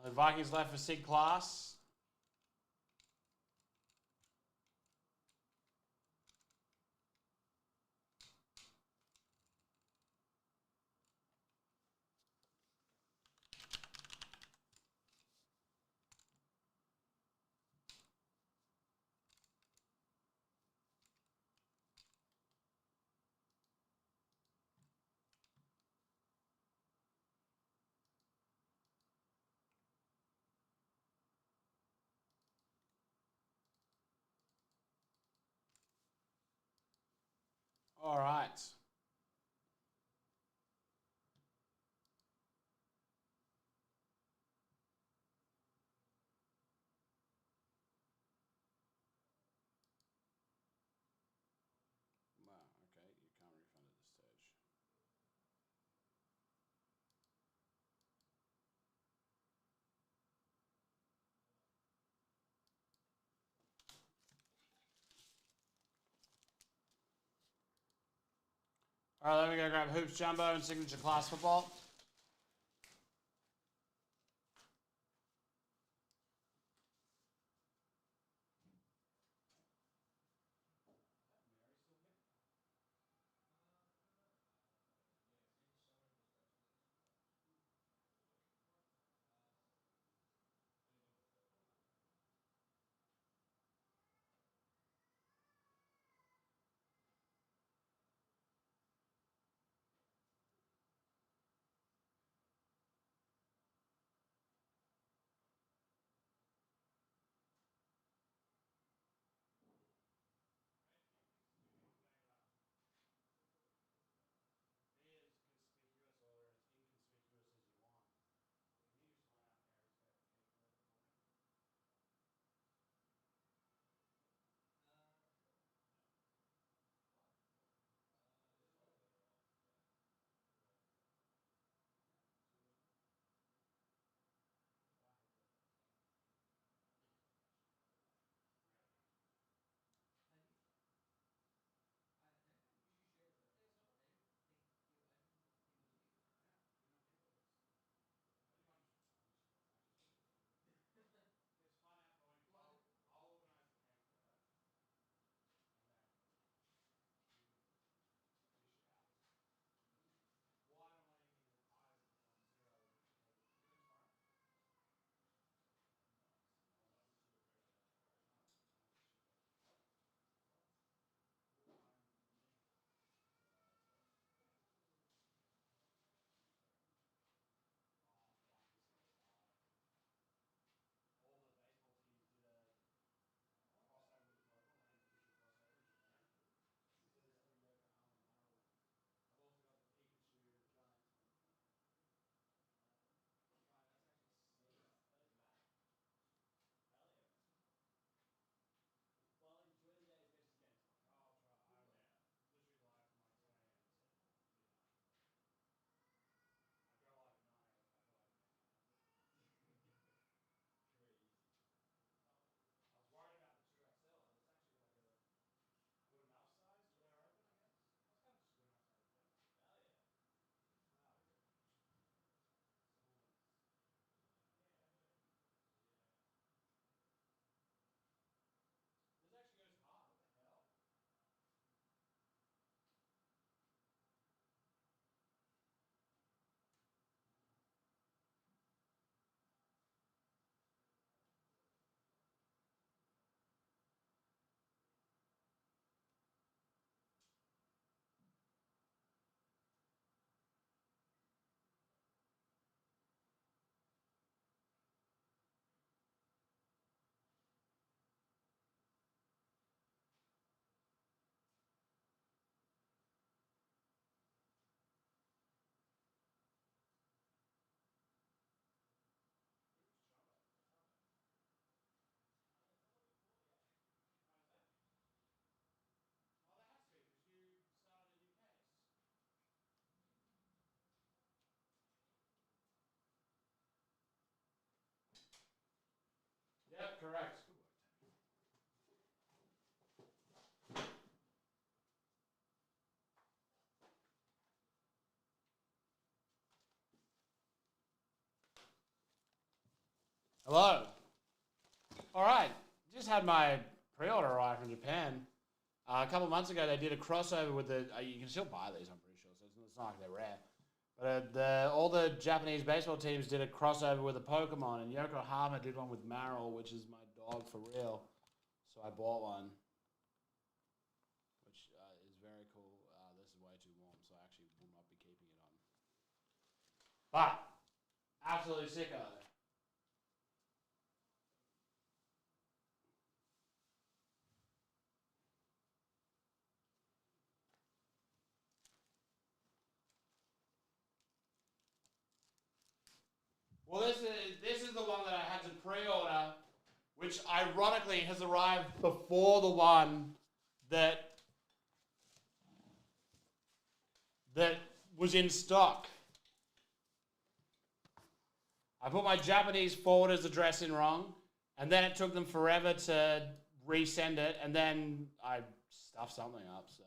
The Vikings left for Sig Class. All right. Wow, okay. You can't refund at this stage. All right, let me go grab Hoops Jumbo and Signature Class Football. Be as conspicuous or as inconspicuous as you want. Can you just find out Harry's favorite cake flavor for me? It's fun out for when I'll organise the cake first, and then you dish it out. Well, I don't want anything that I've on zero cake. You in tomorrow? Oh, nice shit. What? What? Well, I'm me. Oh, fuck, this goes hard. All the baseball teams did a crossover with Pokemon, like an official crossover in Japan. So there's the Yokohama Marill one. I've also got the Pikachu Giants one. Fuck, that's actually sick. That is mad. Hell yeah, man. Well, enjoy the day as best you can tomorrow. I'll try. I'm Yeah. literally live from like 10 a.m. to midnight. I go live at 9 a.m. if I feel like making it happen. Crazy. I was worried about the 2XL, but it's actually like a good enough size for their open, I guess. Well, it's kind of just a good enough size in general. Hell yeah. Wow. Smallness. This actually goes hard. What the hell? Hoops jumbo. What's happening? Why is that? Oh, that has to be because you started a new case. Yep, correct. Good work, Tammy. Hello. All right. Just had my pre-order arrive from Japan. A couple of months ago, they did a crossover with the. You can still buy these, I'm pretty sure. So it's not like they're rare. But all the Japanese baseball teams did a crossover with a Pokemon, and Yokohama did one with Marill, which is my dog for real. So I bought one, which is very cool. This is way too warm, so I actually will not be keeping it on. But absolutely sicko. Well, this is the one that I had to pre-order, which ironically has arrived before the one that was in stock. I put my Japanese forwarder's address in wrong, and then it took them forever to resend it, and then I stuffed something up, so.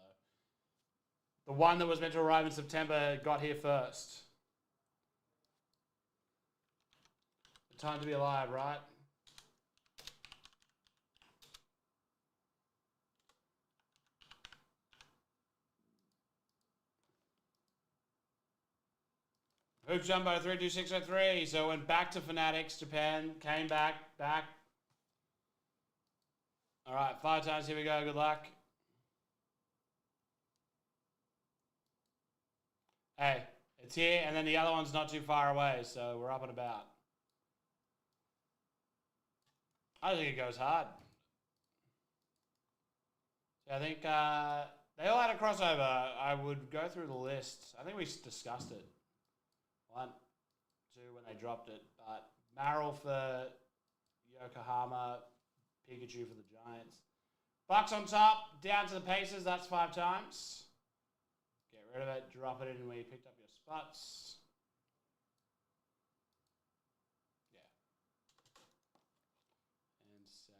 The one that was meant to arrive in September got here first. The time to be alive, right? Hoop Jumbo 32603. So went back to Fanatics, Japan, came back. All right, 5 times. Here we go. Good luck. Hey, it's here, and then the other one's not too far away, so we're up and about. I think it goes hard. So I think they all had a crossover. I would go through the list. I think we discussed it. 1, 2 when they dropped it. But Merrill for Yokohama, Pikachu for the Giants. Bucks on top, down to the Pacers. That's 5 times. Get rid of it, drop it in where you picked up your spots. Yeah. And save.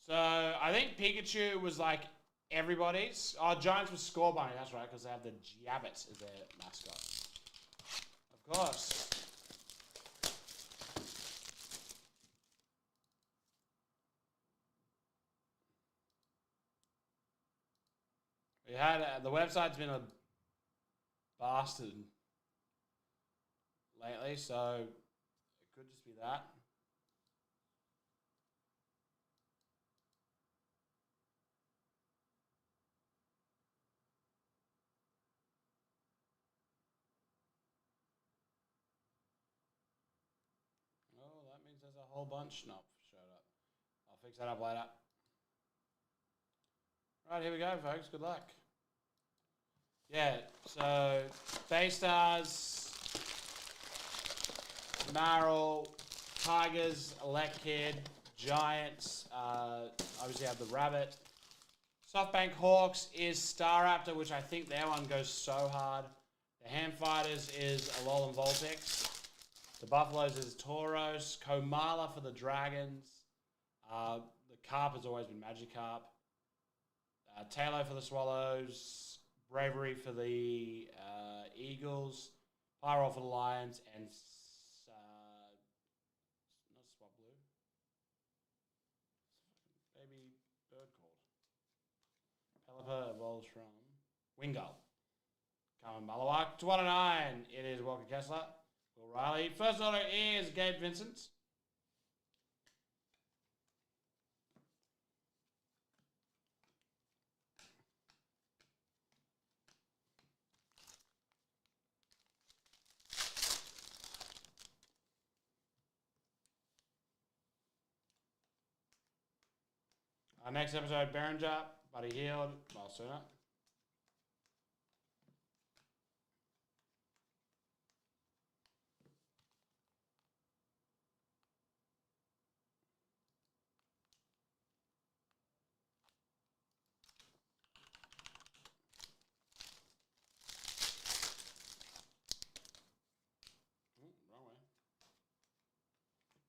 So I think Pikachu was like everybody's. Oh, Giants was Score Bunny, that's right, because they have the Jabbit as their mascot. Of course. We had the website's been a bastard lately, so it could just be that. Oh, that means there's a whole bunch. No, showed up. I'll fix that up later. Right, here we go, folks. Good luck. Yeah, so Baystars, Marl, Tigers, Elect Kid, Giants, obviously have the Rabbit. SoftBank Hawks is Star Raptor, which I think their one goes so hard. The Ham Fighters is Alolan Voltix. The Buffaloes is Tauros. Komala for the Dragons. The Carp has always been Magikarp. Taylor for the Swallows. Bravery for the Eagles. Pyro for the Lions. And not Swablu. Baby bird called. Pelipper evolves from Wingull. Carmen Malawak to 109. It is Walker Kessler. Will Riley. First order is Gabe Vincent. Our next episode, Berenger, Buddy Healed, Miles Sooner. Wrong way.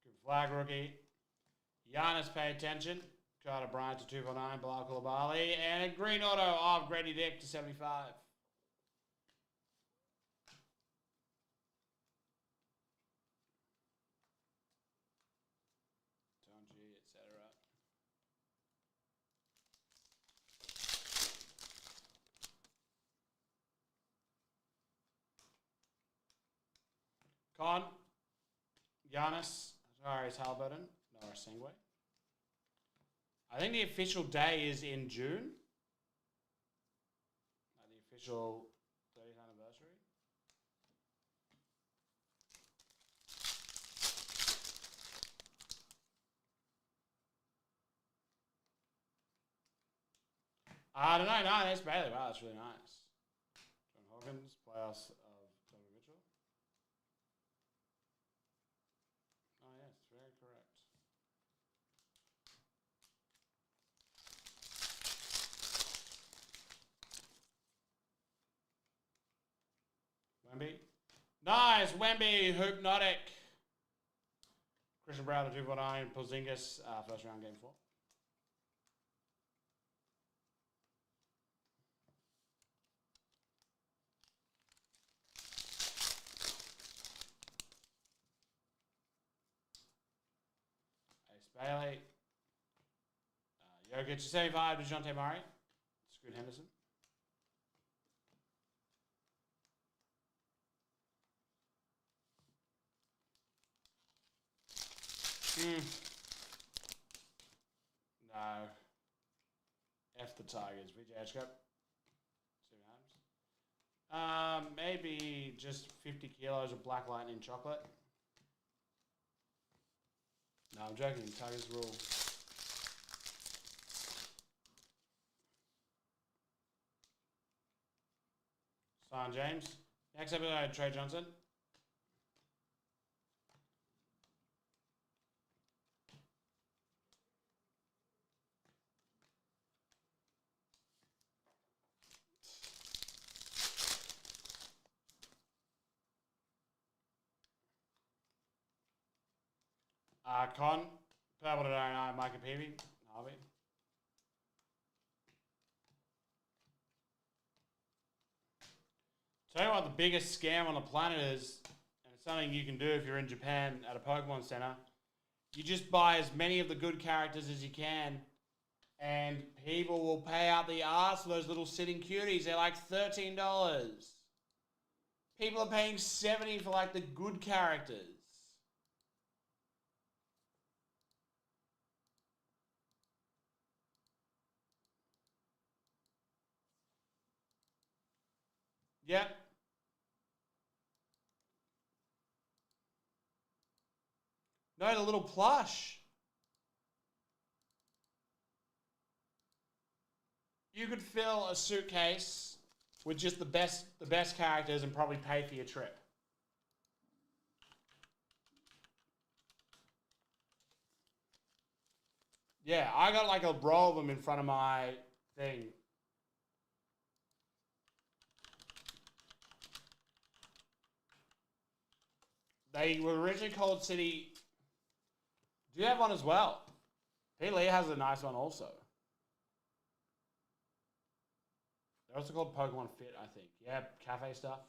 Good flag rookie. Giannis, pay attention. Carter Bryant to 249, Bilal Coulibaly, and a green auto of Grady Dick to 75. Tonji, etc. Con, Giannis, Tyrese Halliburton, Noah Singway. I think the official day is in June. official 30th anniversary. I don't know. Nice Bailey. Wow, that's really nice. John Hawkins, playoffs of Tommy Mitchell. Oh, yes, very correct. Wemby. Nice, Wemby, Hypnotic. Christian Brown, 249, Porzingis, first round, game 4. Ace Bailey. Jokic, 75, DeJounte Murray. Scoot Henderson. No. F the Tigers. VJ Cup. Steve Adams. Maybe just 50 kilos of Black Lightning chocolate. No, I'm joking. Tigers rule. Son James. Next episode, Trey Johnson. Con. Purple to 99, Micah Peavy. Harvey. Tell you what the biggest scam on the planet is, and it's something you can do if you're in Japan at a Pokemon Center. You just buy as many of the good characters as you can, and people will pay out the ass for those little sitting cuties. They're like $13. People are paying $70 for like the good characters. Yep. No, the little plush. You could fill a suitcase with just the best characters and probably pay for your trip. Yeah, I got like a row of them in front of my thing. They were originally called City. Do you have one as well? P. Lee has a nice one also. They're also called Pokemon Fit, I think. Yeah, cafe stuff.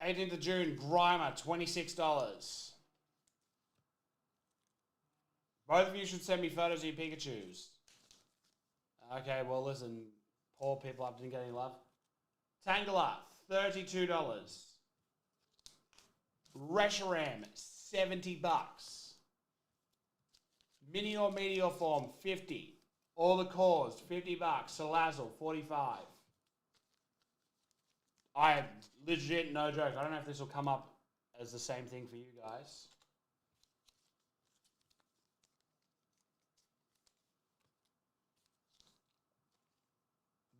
$18th of June, Grimer, $26. Both of you should send me photos of your Pikachus. Okay, well, listen. Poor people didn't get any love. Tangela, $32. Reshiram, $70. Mini or Meteor Form, $50. All the cores, $50. Salazzle, $45. I legit, no joke. I don't know if this will come up as the same thing for you guys.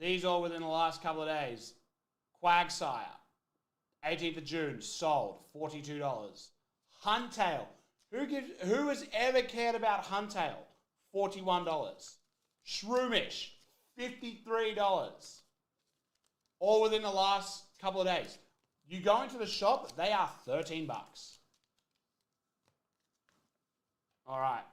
These all within the last couple of days. Quagsire, 18th of June, sold, $42. Huntail. Who has ever cared about Huntail? $41. Shroomish, $53. All within the last couple of days. You go into the shop, they are $13. All right.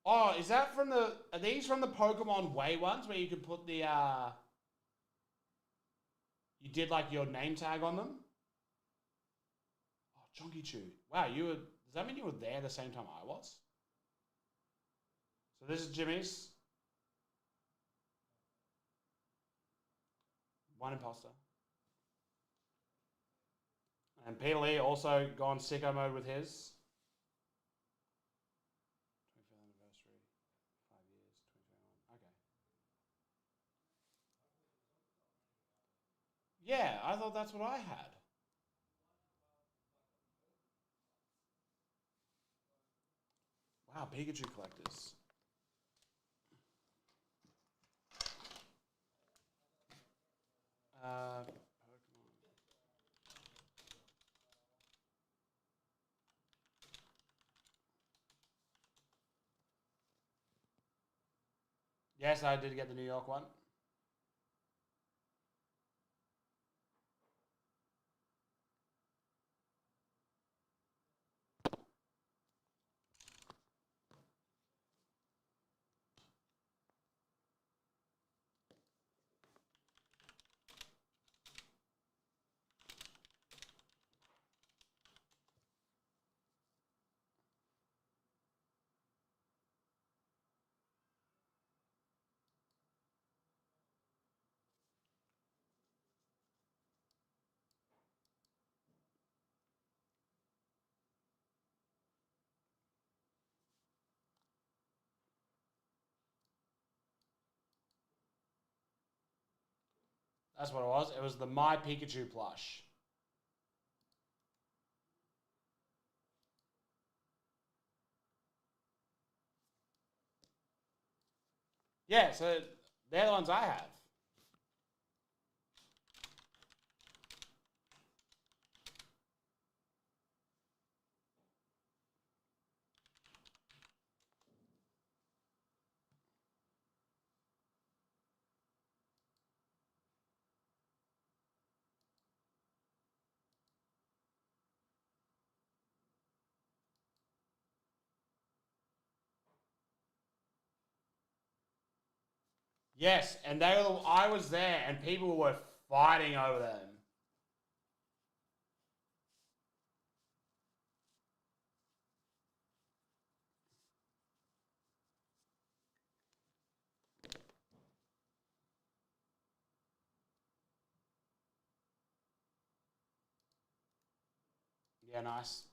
Oh, is that from the... Are these from the Pokemon Way ones where you could put the... You did like your name tag on them? Oh, Chonky Chew. Wow, you were... Does that mean you were there the same time I was? So this is Jimmy's. One imposter. And Peter Lee also gone sicko mode with his. 25th anniversary, 5 years, 2021. Okay. Yeah, I thought that's what I had. Wow, Pikachu collectors. Pokemon. Yes, I did get the New York one. That's what it was. It was the My Pikachu plush. Yeah, so they're the ones I have. Yes, and they were. I was there, and people were fighting over them. Yeah, nice.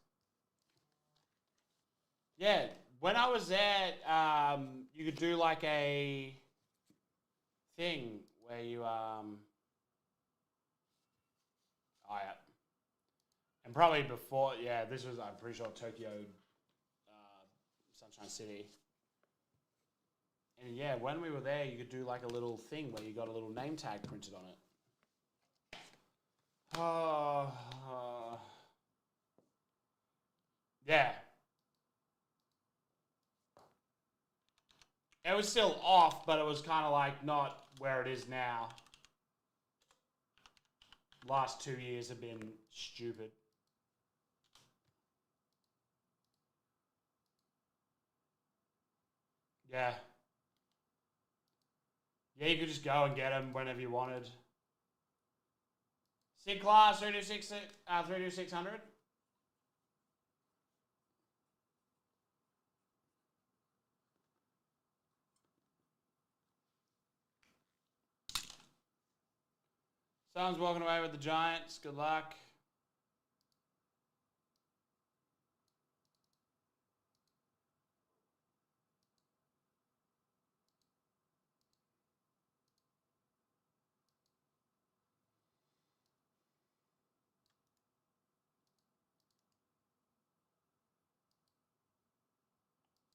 Yeah, when I was there, you could do like a thing where you oh yeah, and probably before, yeah, this was I'm pretty sure Tokyo, Sunshine City. And yeah, when we were there, you could do like a little thing where you got a little name tag printed on it. Yeah. It was still off, but it was kind of like not where it is now. Last 2 years have been stupid. Yeah. Yeah, you could just go and get them whenever you wanted. Sig class 32600. Someone's walking away with the Giants. Good luck.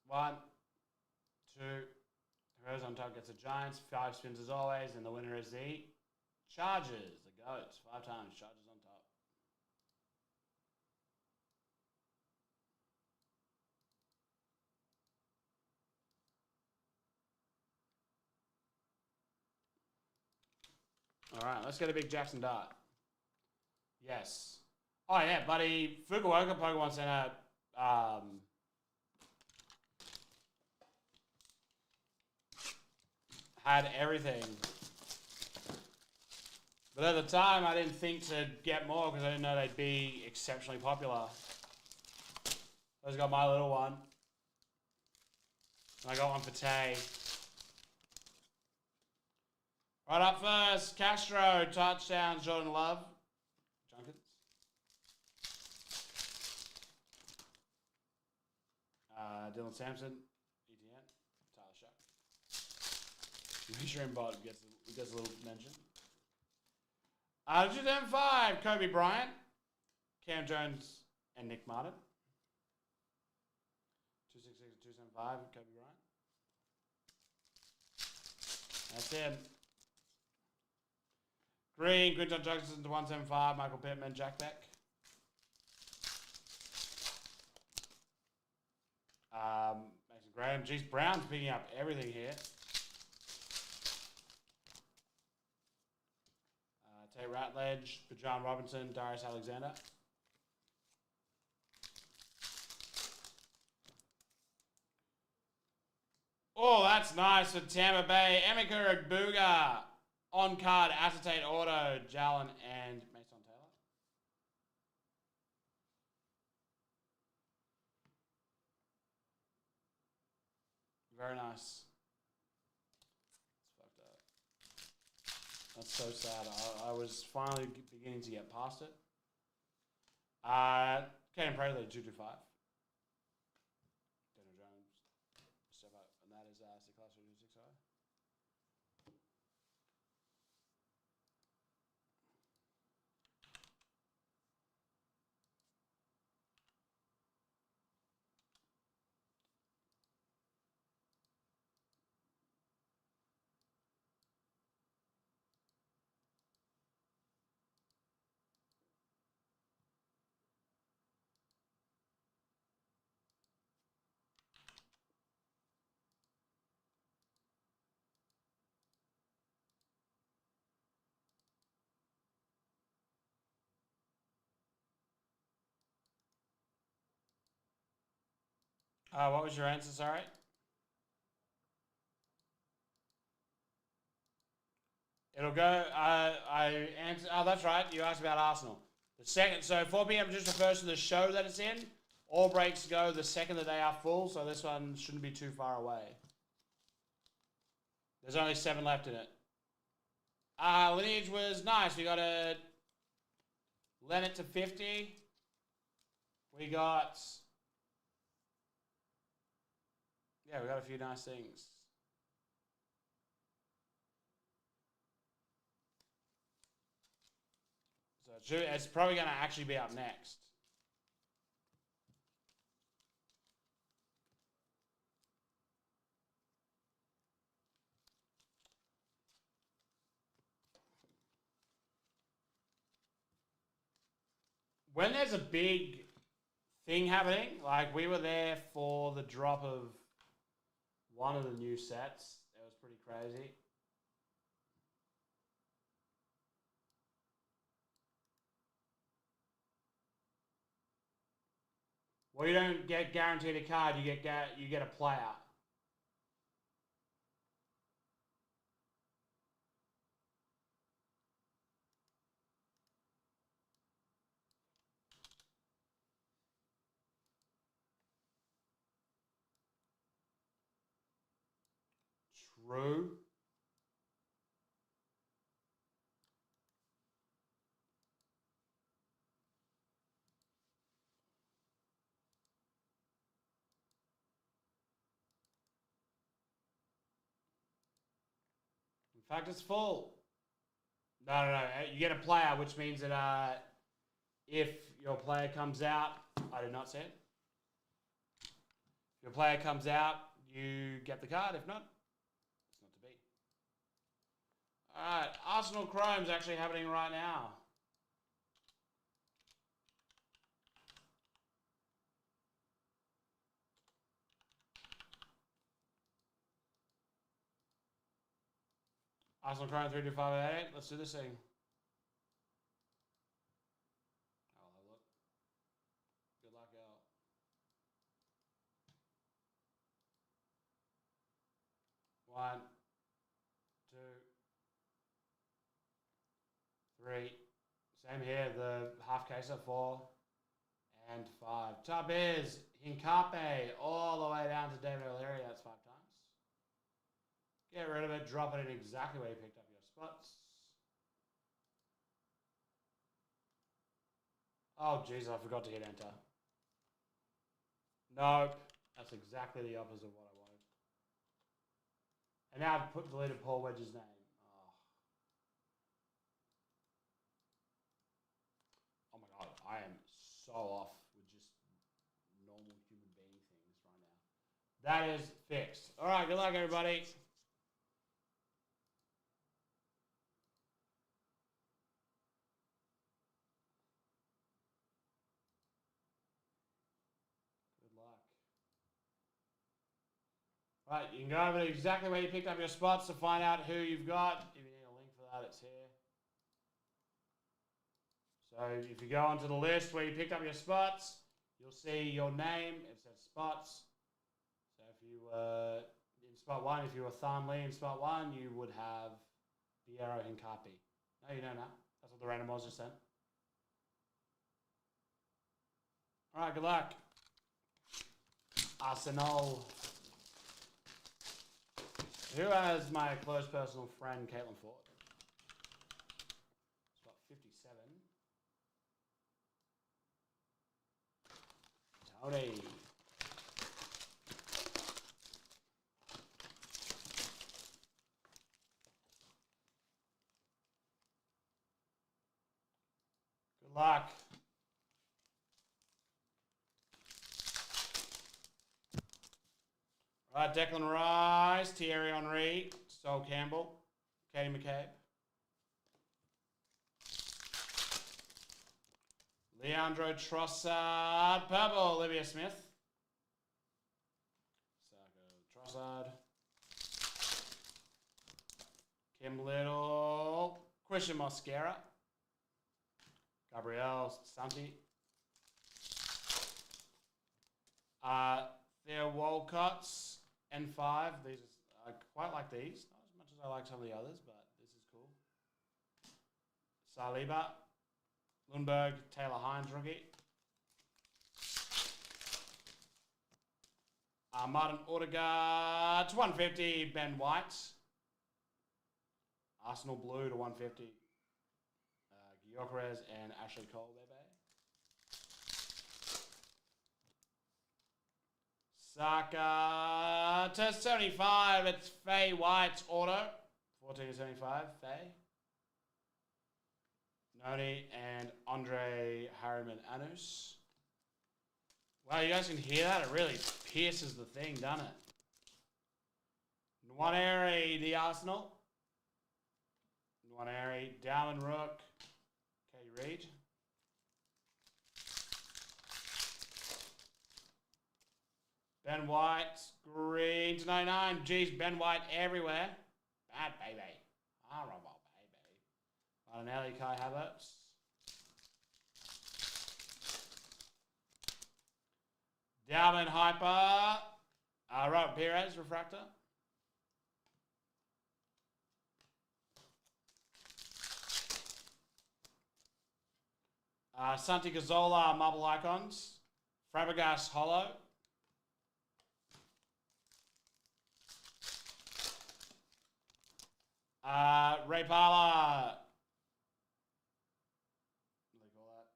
One, two. Whoever's on top gets the Giants. 5 spins as always, and the winner is the Chargers. The Goats. 5 times. Chargers on top. All right, let's get a big Jackson Dart. Yes. Oh, yeah, buddy. Fukuoka Pokemon Center had everything. But at the time, I didn't think to get more because I didn't know they'd be exceptionally popular. I just got my little one. And I got one for Tay. Right up first, Castro, touchdown, Jordan Love. Junkins. Dylan Sampson, ETN, Tyler Shuck. Make bot gets a little mention. 2005, Kobe Bryant, Cam Jones, and Nick Martin. 266 275, Kobe Bryant. That's him. Green, Quinton Jackson to 175, Michael Pittman, Jack Beck. Mason Graham. Geez, Brown's picking up everything here. Tate Ratledge, Bajan Robinson, Darius Alexander. Oh, that's nice for Tampa Bay. Emeka Egbuka. On card, acetate auto, Jalen and Mason Taylor. Very nice. It's fucked up. That's so sad. I was finally beginning to get past it. Caden Prater, 225. Daniel Jones, step up, and that is C-Class 260. What was your answer, sorry? It'll go, I answer, oh, that's right, you asked about Arsenal. The second, so 4 p.m. just refers to the show that it's in. All breaks go the second that they are full, so this one shouldn't be too far away. There's only 7 left in it. Lineage was nice. We got a Leonard to 50. We got, yeah, we got a few nice things. So it's probably going to actually be up next. When there's a big thing happening, like we were there for the drop of one of the new sets. It was pretty crazy. Well, you don't get guaranteed a card. You get a player. True. In fact, it's full. No. You get a player, which means that if your player comes out, I did not say it. If your player comes out, you get the card. If not, it's not to be. All right, Arsenal Chrome's actually happening right now. Arsenal Chrome 32588. Let's do this thing. I'll have a look. Good luck, Al. One, 2, 3. Same here. The half case at 4 and 5. Top is Hincape all the way down to David O'Leary. That's 5 times. Get rid of it. Drop it in exactly where you picked up your spots. Oh, jeez, I forgot to hit enter. Nope. That's exactly the opposite of what I wanted. And now I've deleted Paul Wedge's name. Oh my god, I am so off with just normal human being things right now. That is fixed. All right, good luck, everybody. Good luck. Right, you can go over to exactly where you picked up your spots to find out who you've got. If you need a link for that, it's here. So if you go onto the list where you picked up your spots, you'll see your name. It says spots. So if you were in spot 1, if you were Than Lee in spot 1, you would have Piero Hincapi. No, you don't know. That's what the randomizer just said. All right, good luck. Arsenal. Who has my close personal friend, Caitlin Ford? Spot 57. Tony. Good luck. All right, Declan Rice, Thierry Henry, Sol Campbell, Katie McCabe. Leandro Trossard, purple, Olivia Smith. Saka Trossard. Kim Little, Christian Mosquera. Gabrielle Santi. Theo Walcott's N5. These I quite like these. Not as much as I like some of the others, but this is cool. Saliba. Lundberg, Taylor Hines rookie. Martin Odegaard to 150, Ben White. Arsenal blue to 150. Gyökeres and Ashley Cole, baby. Saka to 75. It's Faye White's auto. 14 to 75, Faye. Noni and Andre Harriman Anus. Wow, you guys can hear that? It really pierces the thing, doesn't it? Nwaneri, the Arsenal. Nwaneri, Darwin Rook. Katie Reed. Ben White, green to 99. Geez, Ben White everywhere. Bad baby. Horrible baby. Martinelli, Kai Havertz. Dalvin Hyper. Robert Perez, refractor. Santi Cazorla, marble icons. Fabregas, hollow. Ray Parler. What do they call that?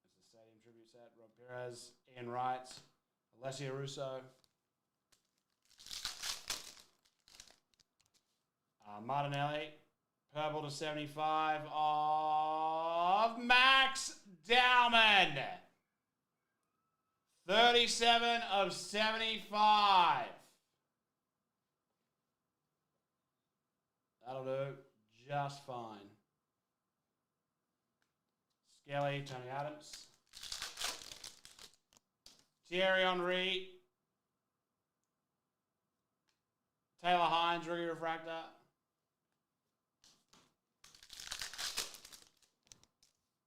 It's the stadium tribute set. Rob Perez, Ian Wright, Alessia Russo. Martinelli. Purple to 75 of Max Dowman. 37 of 75. That'll do just fine. Skelly, Tony Adams. Thierry Henry. Taylor Hines, rookie refractor.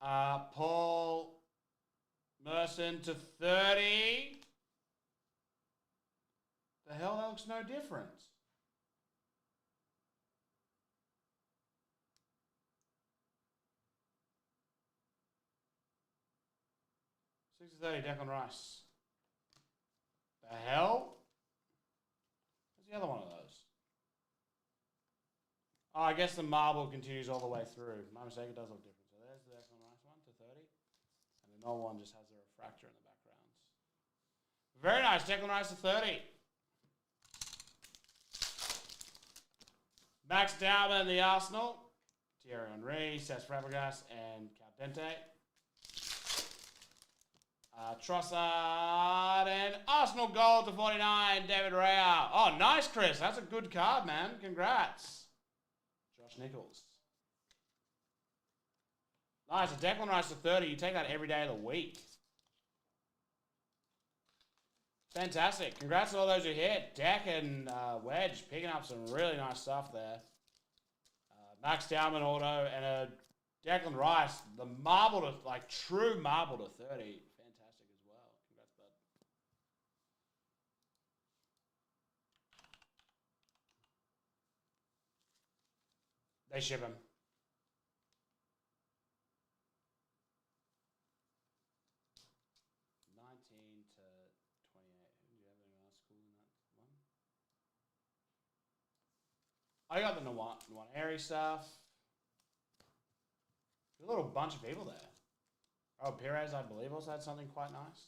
Paul Merson to 30. The hell, that looks no different. 6-30, Declan Rice. The hell? Where's the other one of those? Oh, I guess the marble continues all the way through. My mistake, it does look different. So there's the Declan Rice one to 30. And the null one just has a refractor in the background. Very nice, Declan Rice to 30. Max Bowman, the Arsenal. Thierry Henry, Cesc Fabregas, and Caldente. Trossard and Arsenal goal to 49, David Raya. Oh, nice, Chris. That's a good card, man. Congrats. Josh Nichols. Nice, a Declan Rice to 30. You take that every day of the week. Fantastic. Congrats to all those who hit. Deck and Wedge picking up some really nice stuff there. Max Dowman auto and a Declan Rice. The marble to, like, true marble to 30. Fantastic as well. Congrats, bud. They ship him. I got the Nwaneri stuff. A little bunch of people there. Oh, Perez, I believe, also had something quite nice.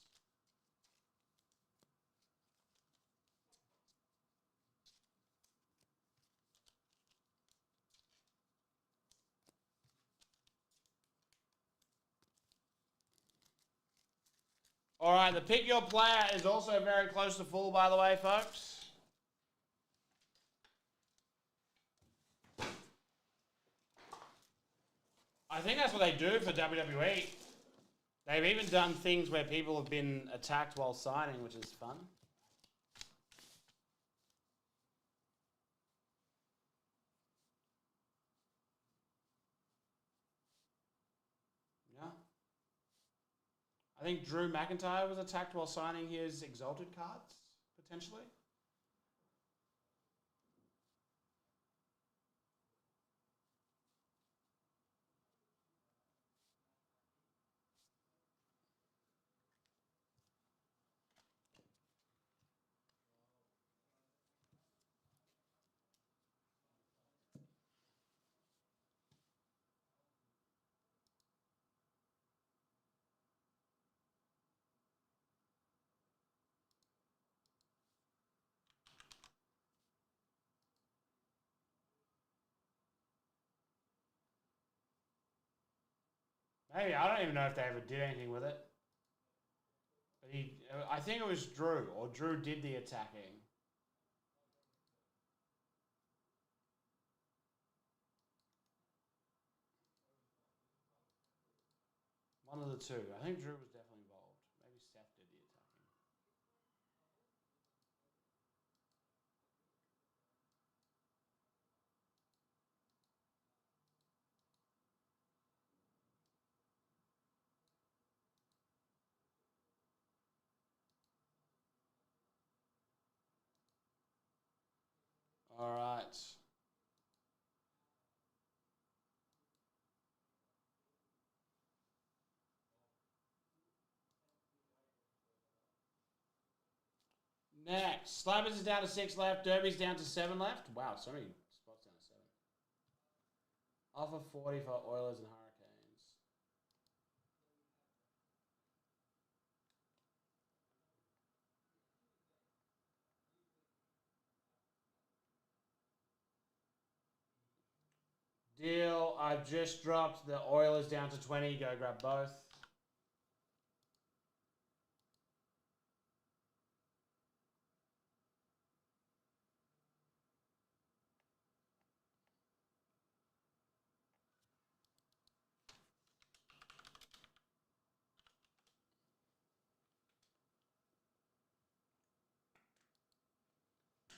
All right, the pick your player is also very close to full, by the way, folks. I think that's what they do for WWE. They've even done things where people have been attacked while signing, which is fun. Yeah. I think Drew McIntyre was attacked while signing his Exalted cards, potentially. Maybe. I don't even know if they ever did anything with it. But I think it was Drew, or Drew did the attacking. One of the two. I think Drew was definitely involved. Maybe Seth did the attacking. All right. Next, Slabbers is down to 6 left. Derby's down to 7 left. Wow, so many spots down to 7. Offer 40 for Oilers and Hurricanes. Deal. I've just dropped the Oilers down to 20. Go grab both.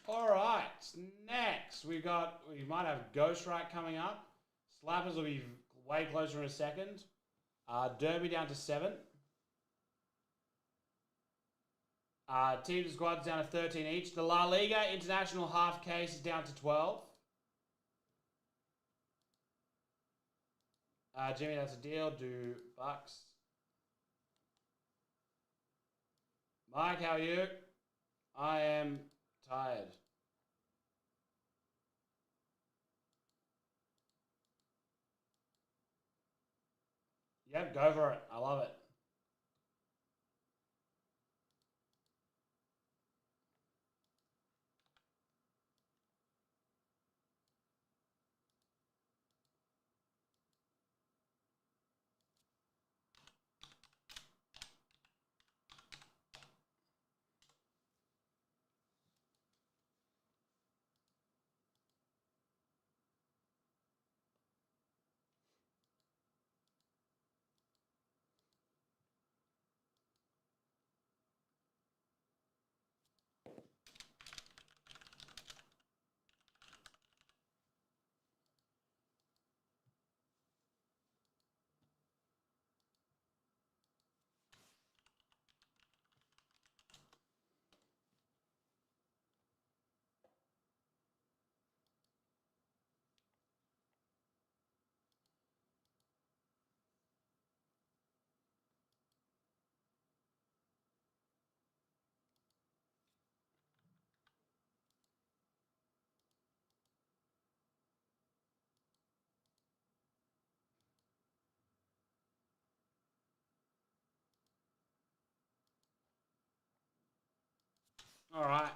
All right, next we might have Ghostwrite coming up. Slappers will be way closer in a second. Derby down to 7. Team to squads down to 13 each. The La Liga International half case is down to 12. Jimmy, that's a deal. Do Bucks. Mike, how are you? I am tired. Yep, go for it. I love it. All right.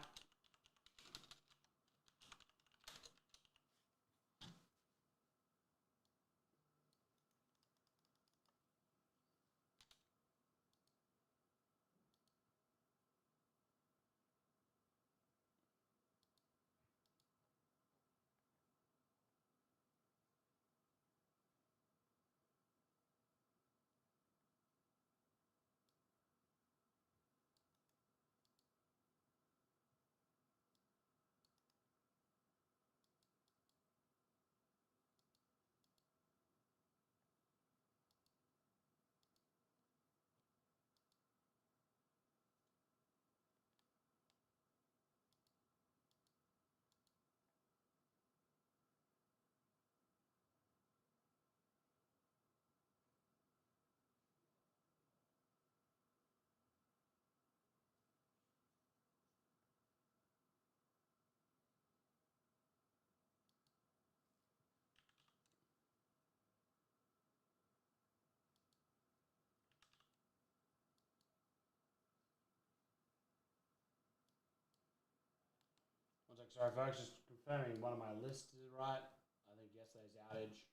One sec, sorry folks, just confirming one of my lists is right. I think yesterday's outage.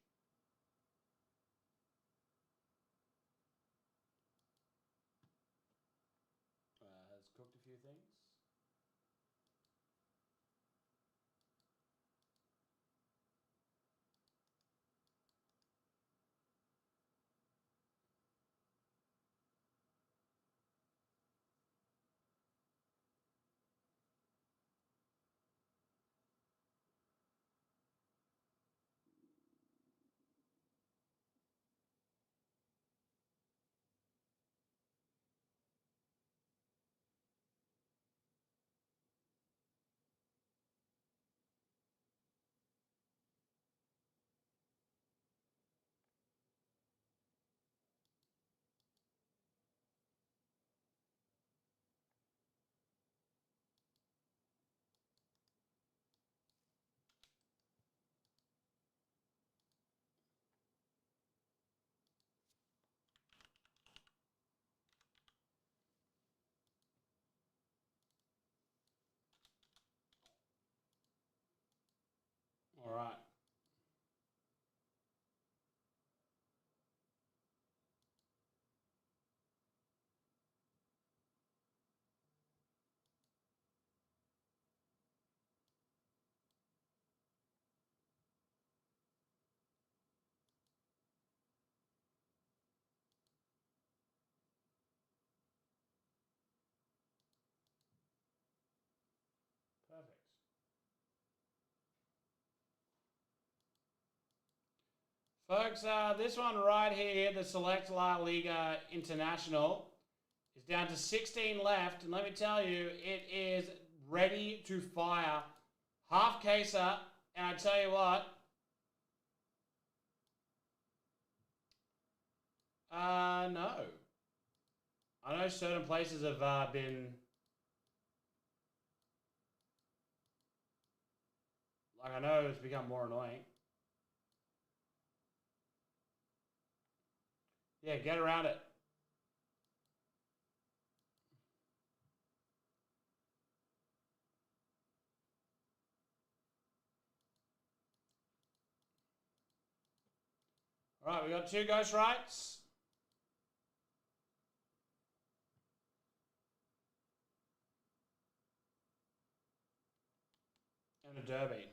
Has cooked a few things. All right. Perfect. Folks, this one right here, the Select La Liga International, is down to 16 left. And let me tell you, it is ready to fire. Half case up. And I tell you what, no. I know certain places have been, like, I know it's become more annoying. Yeah, get around it. All right, we got 2 ghost rights. And a derby.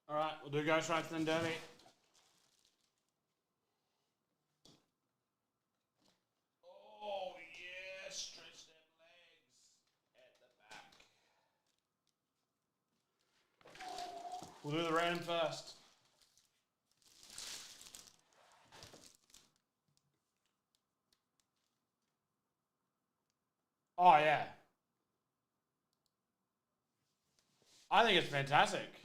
All right, we'll do ghost rights then derby. Oh, yeah, stretch them legs at the back. We'll do the random first. Oh, yeah. I think it's fantastic.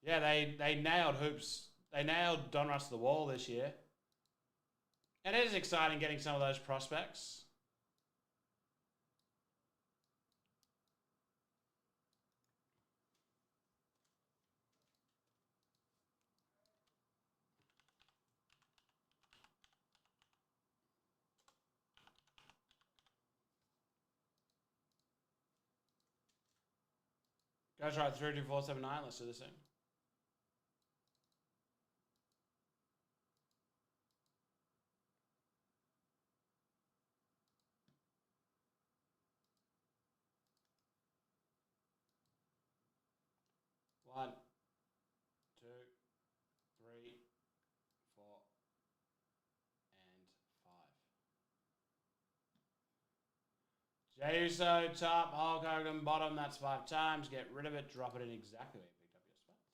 Yeah, they nailed hoops. They nailed Donruss to the wall this year. And it is exciting getting some of those prospects. Ghost right 32479. Let's do this thing. One, two, three, 4, and 5. Jey Uso top, Hulk Hogan bottom. That's 5 times. Get rid of it. Drop it in exactly where you picked up your spots.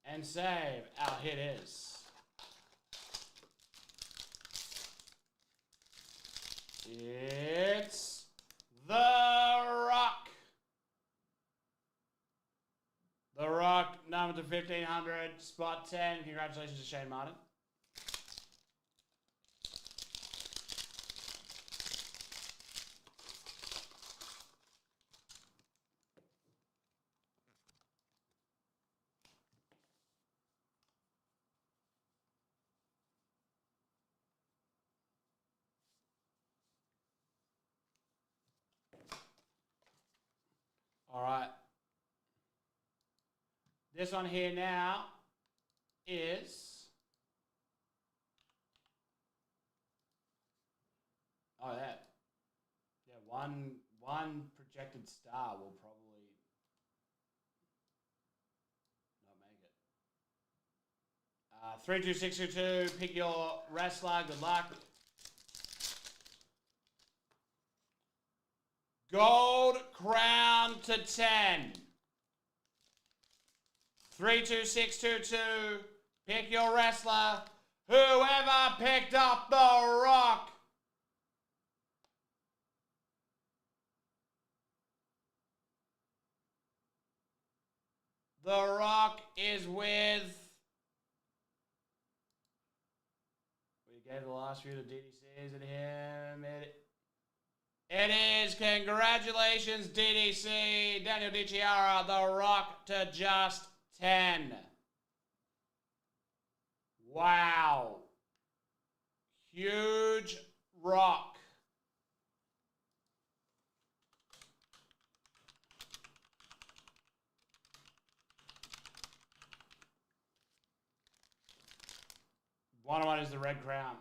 And save. Our hit is it's The Rock. The Rock, number to 1500, spot 10. Congratulations to Shane Martin. All right. This one here now is... Oh, yeah. Yeah, one projected star will probably not make it. 32622, pick your wrestler. Good luck. Gold crown to 10. 32622, pick your wrestler. Whoever picked up The Rock. The Rock is with... We gave the last few to DDC. Is it him? It is. Congratulations, DDC. Daniel DiChiara, The Rock to just 10. Wow. Huge rock. One is the red crown.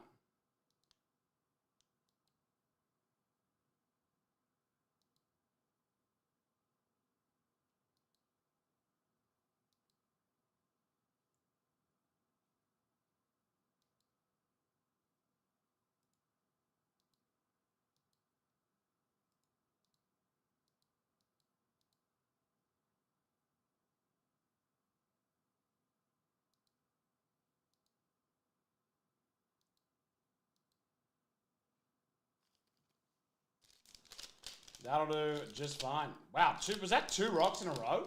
That'll do just fine. Wow, was that 2 rocks in a row?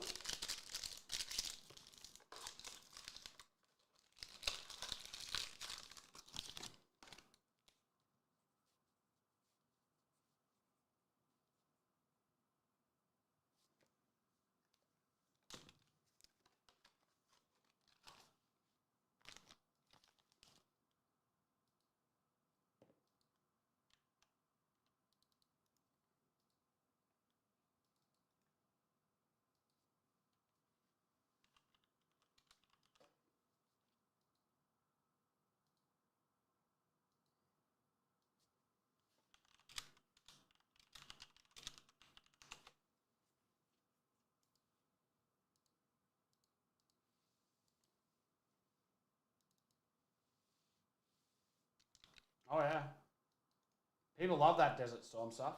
Oh, yeah. People love that Desert Storm stuff.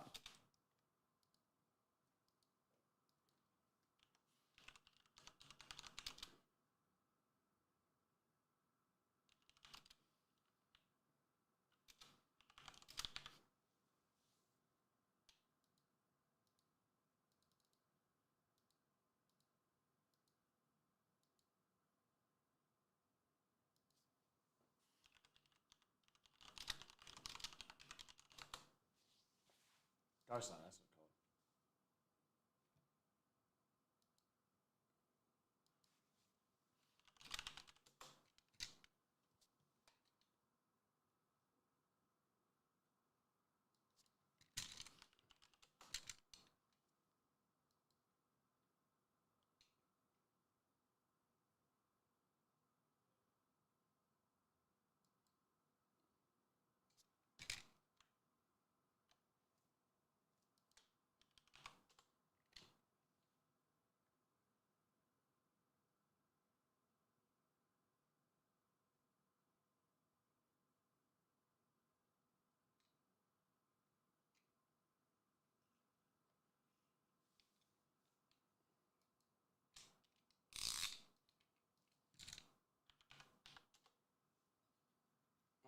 Ghost Light, that's cool.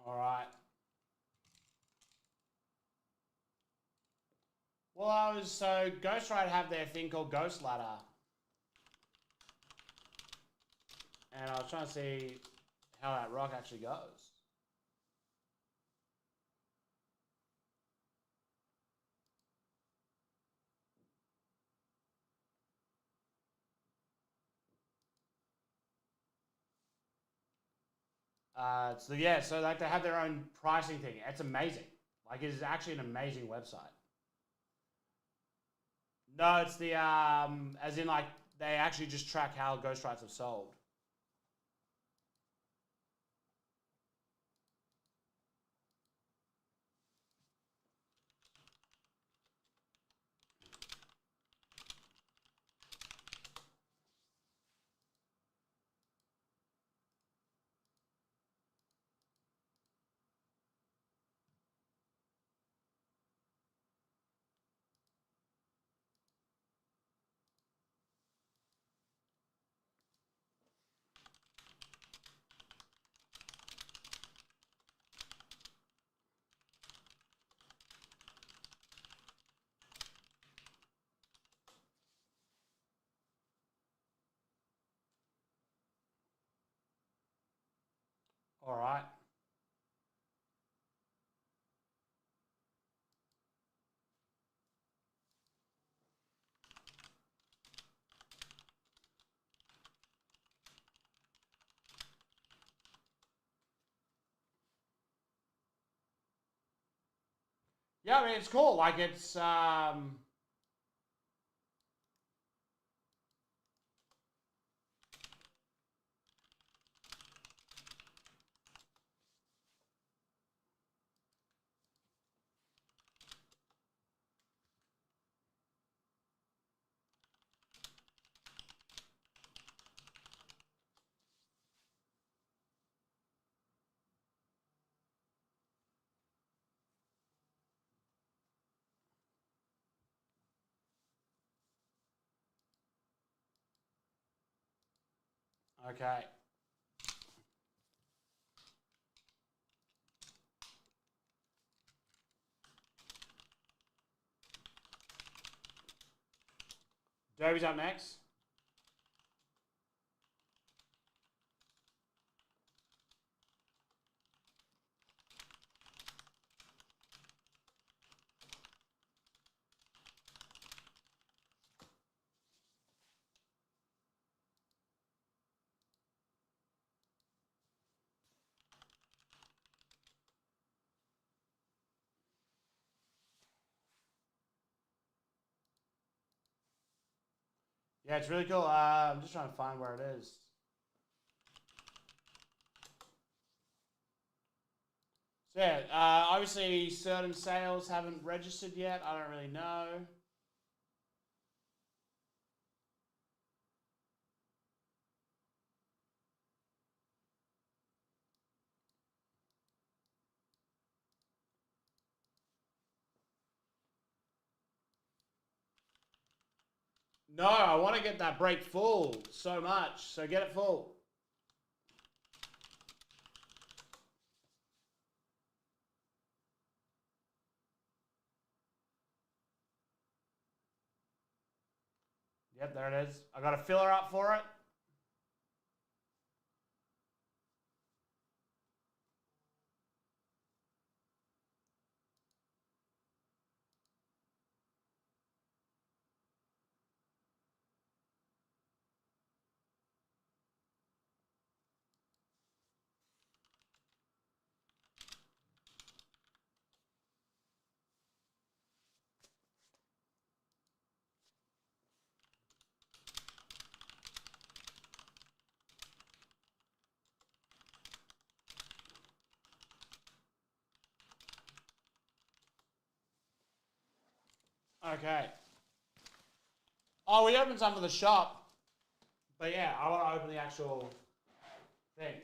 All right. Well, so Ghost Rider have their thing called Ghost Ladder. And I was trying to see how that rock actually goes. So yeah, so like they have their own pricing thing. It's amazing. Like it is actually an amazing website. No, it's the as in like they actually just track how Ghost Rides have sold. All right. Yeah, I mean it's cool. Like it's okay. Derby's up next. Yeah, it's really cool. I'm just trying to find where it is. So yeah, obviously certain sales haven't registered yet. I don't really know. No, I want to get that break full so much. So get it full. Yep, there it is. I got a filler up for it. Okay. Oh, we opened some for the shop. But yeah, I want to open the actual thing.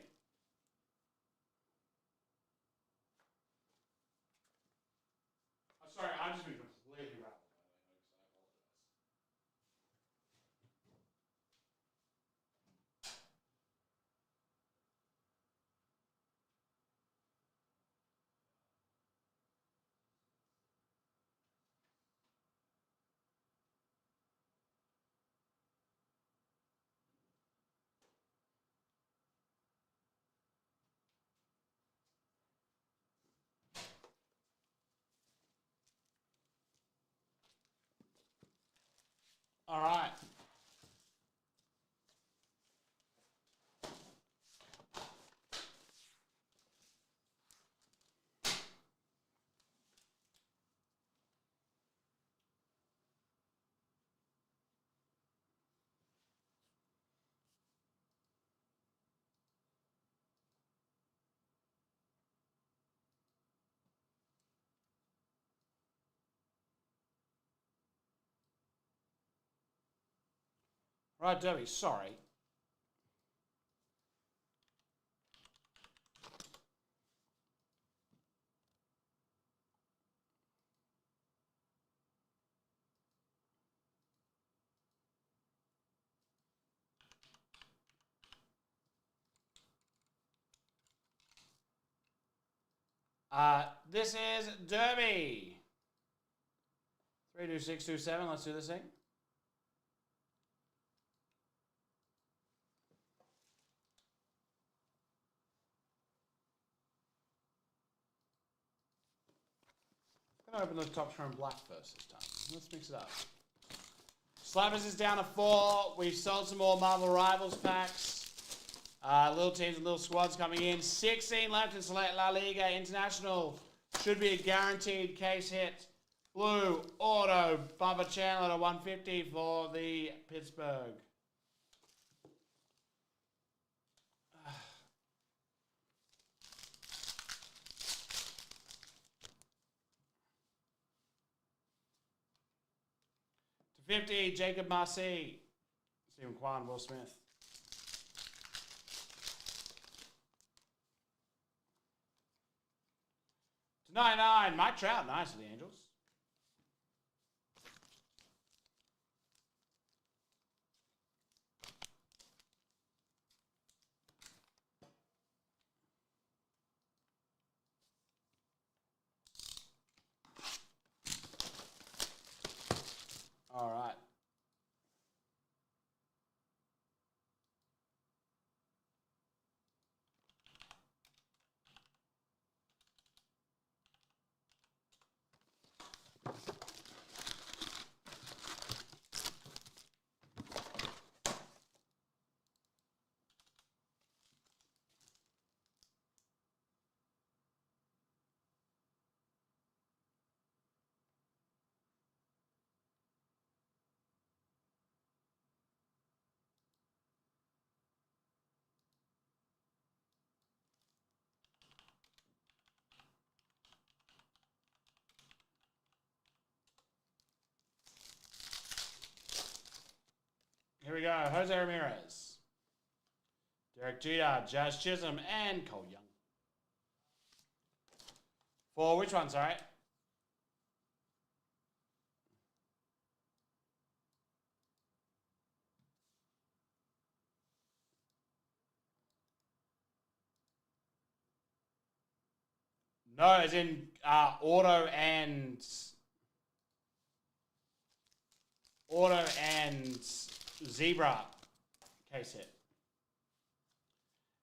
I'm sorry, I've just been completely rattled by that, folks. I apologize. All right. Right, Debbie, sorry. This is Derby. 32627. Let's do this thing. I'm gonna open the top shore in black first this time. Let's mix it up. Slappers is down to 4. We've sold some more Marvel Rivals packs. Little teams and little squads coming in. 16 left in Select La Liga International. Should be a guaranteed case hit. Blue Auto Bubba Chandler to 150 for the Pittsburgh. To 50, Jacob Marcy. Stephen Kwan, Will Smith. To 99, Mike Trout. Nice for the Angels. All right. go. Jose Ramirez, Derek Jeter, Jazz Chisholm, and Cole Young. For which one, sorry? No, as in auto and zebra case hit.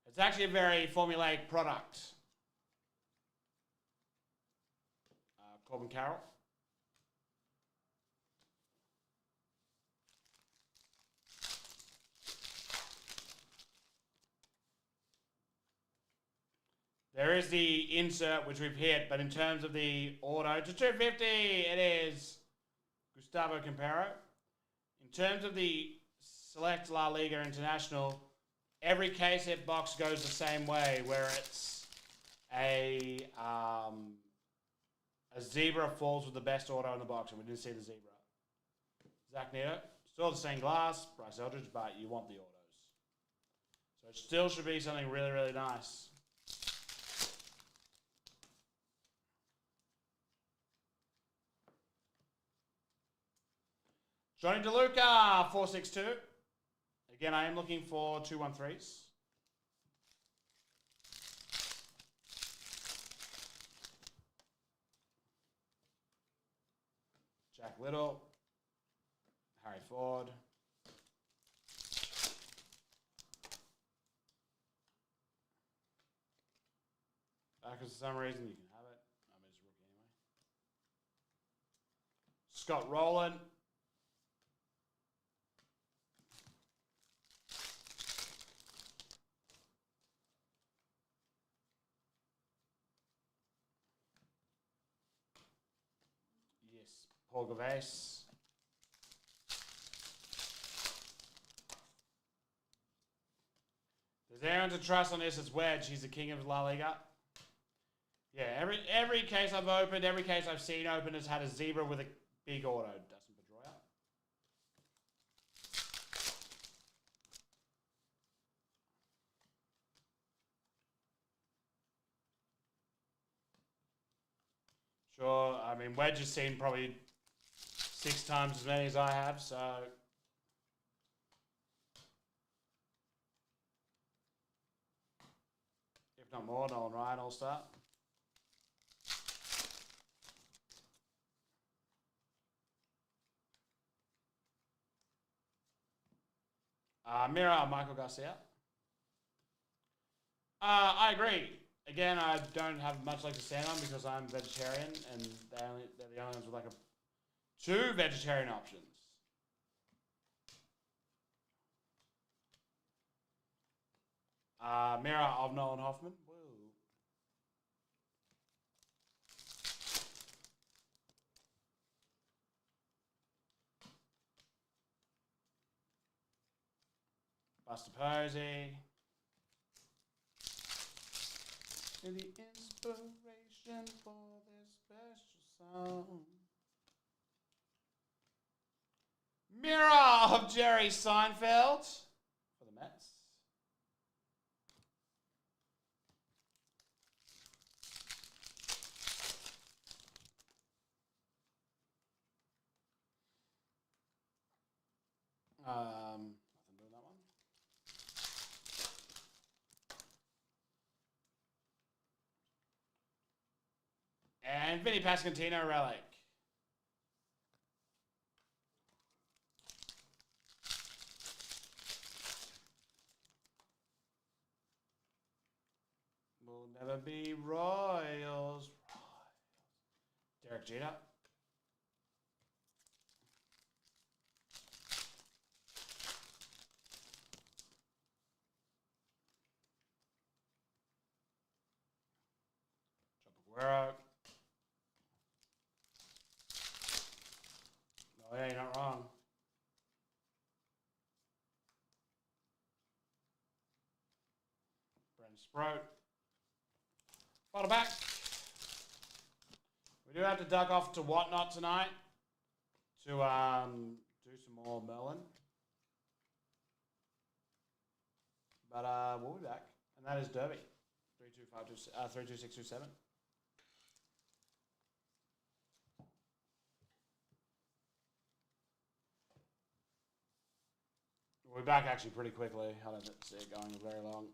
It's actually a very formulaic product. Corbin Carroll. There is the insert, which we've hit, but in terms of the auto to 250, it is Gustavo Campero. In terms of the Select La Liga International, every case hit box goes the same way, where it's a zebra falls with the best auto in the box, and we didn't see the zebra. Zach Neto, still the same glass, Bryce Eldridge, but you want the autos. So it still should be something really, really nice. Johnny DeLuca, 462. Again, I am looking for 213s. Jack Little, Harry Ford. Because for some reason you can have it. I'm just rookie anyway. Scott Rowland. Yes, Paul Gavase. There's anyone to trust on this? It's Wedge. He's the king of La Liga. Yeah, every case I've opened, every case I've seen open has had a zebra with a big auto. Dustin Pedroia. Sure, I mean, Wedge has seen probably 6 times as many as I have, so... If not more, Nolan Ryan, All-Star. Mira, Michael Garcia. I agree. Again, I don't have much like to stand on because I'm vegetarian, and they're the only ones with like 2 vegetarian options. Mirror of Nolan Hoffman. Woo. Buster Posey. The inspiration for this special song. Mirror of Jerry Seinfeld for the Mets. Nothing doing that one. And Vinny Pascantino relic. We'll never be Royals. Derek Jeter. Guerrero. Oh yeah, you're not wrong. Brandon Sprout. Bottom back. We do have to duck off to Whatnot tonight to do some more Merlin. But we'll be back. And that is Derby. 32627. We'll be back actually pretty quickly. I don't see it going very long.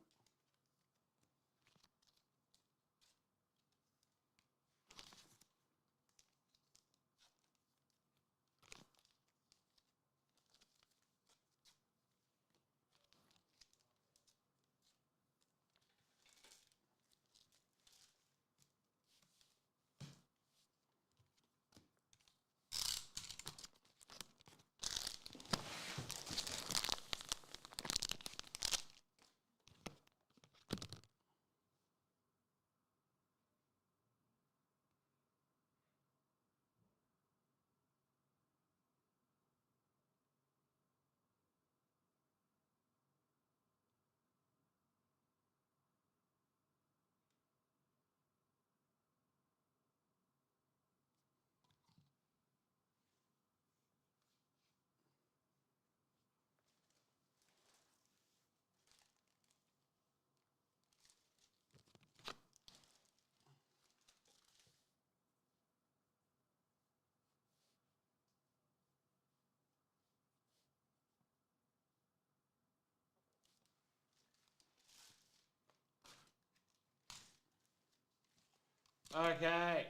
Okay.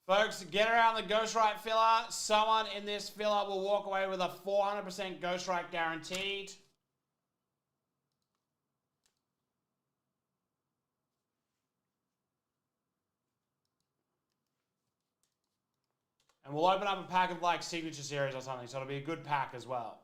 Folks, get around the Ghostwrite filler. Someone in this filler will walk away with a 400% Ghostwrite guaranteed. And we'll open up a pack of like Signature Series or something, so it'll be a good pack as well.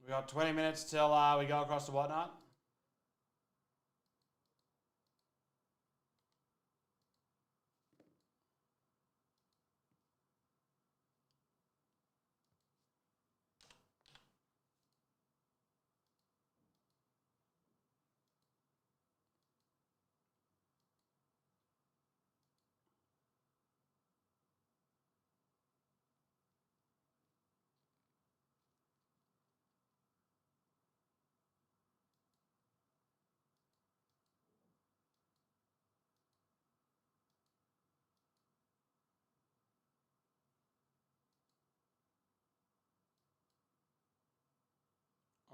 We got 20 minutes till we go across to Whatnot.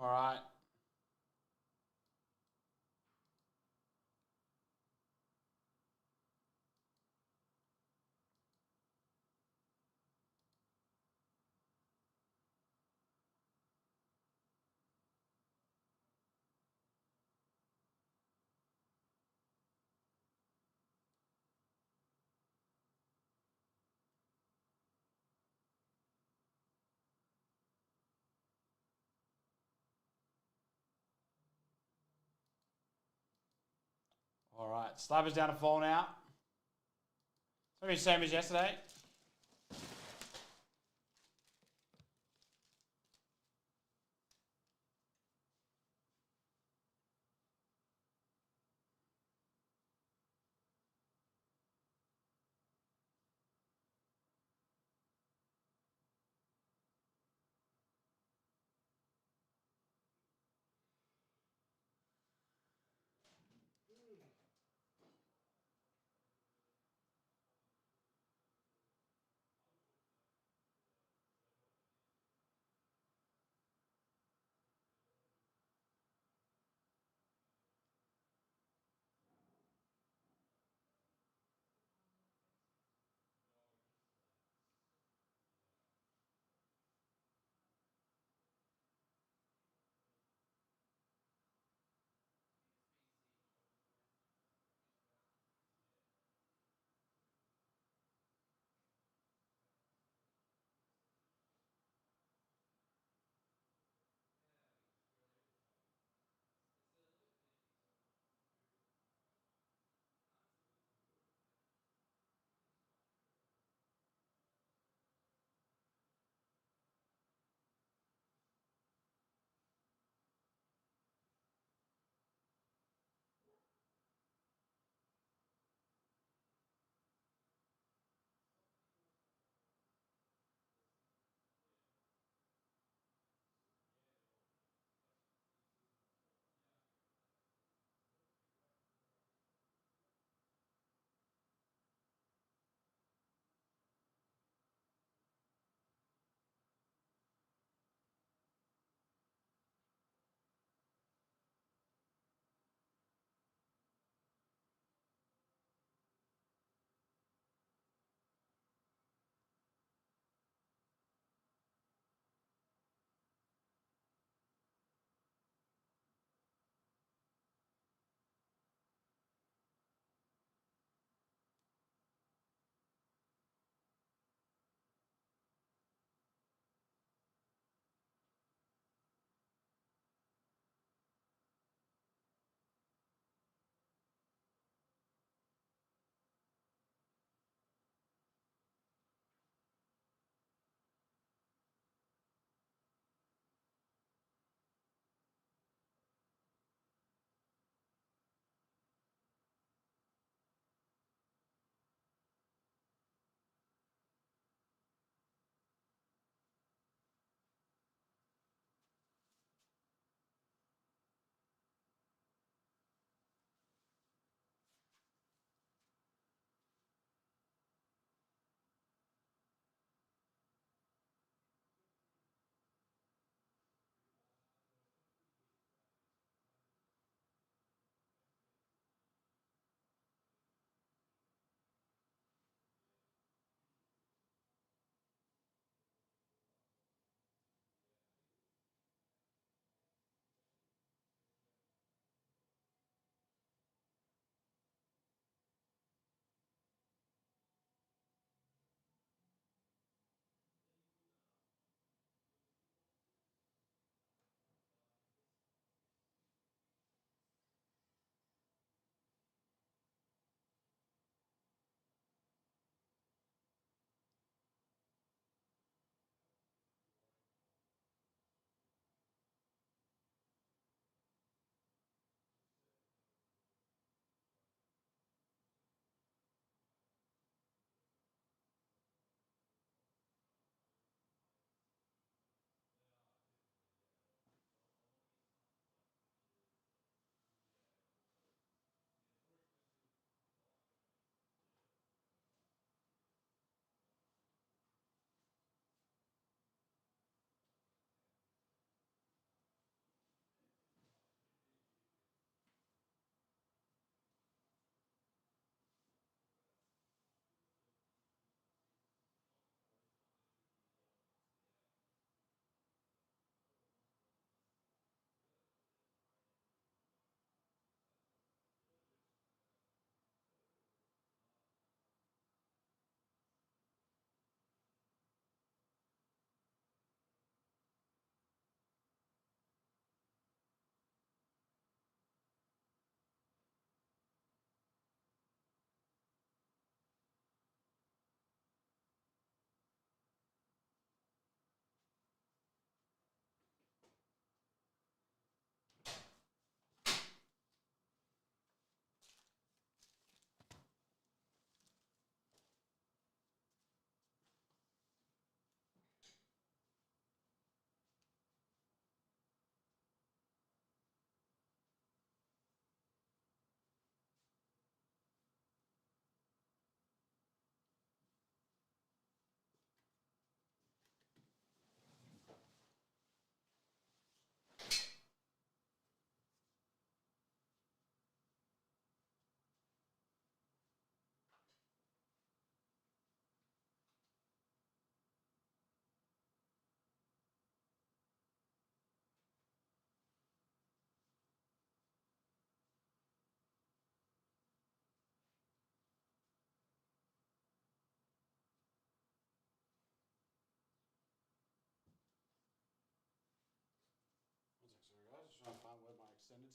All right. All right. Slabber's down to 4 now. It's going to be the same as yesterday.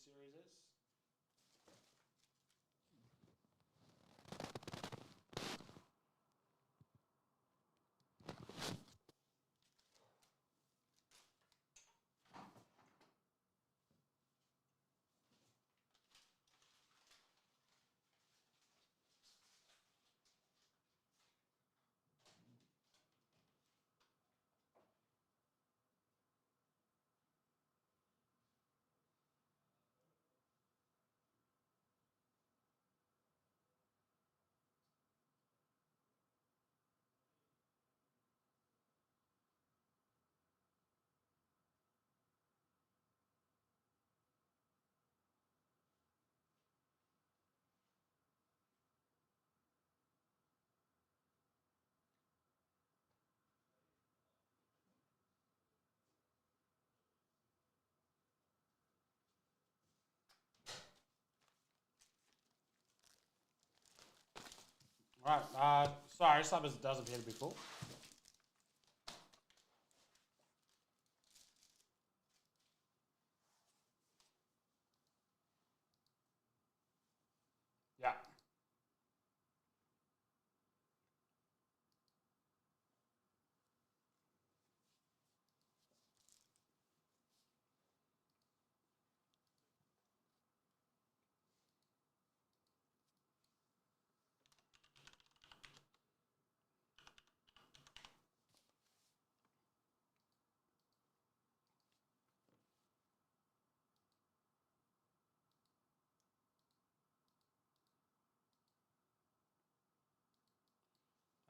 series is. Right. Sorry, Slubbers does appear to be full. Yeah.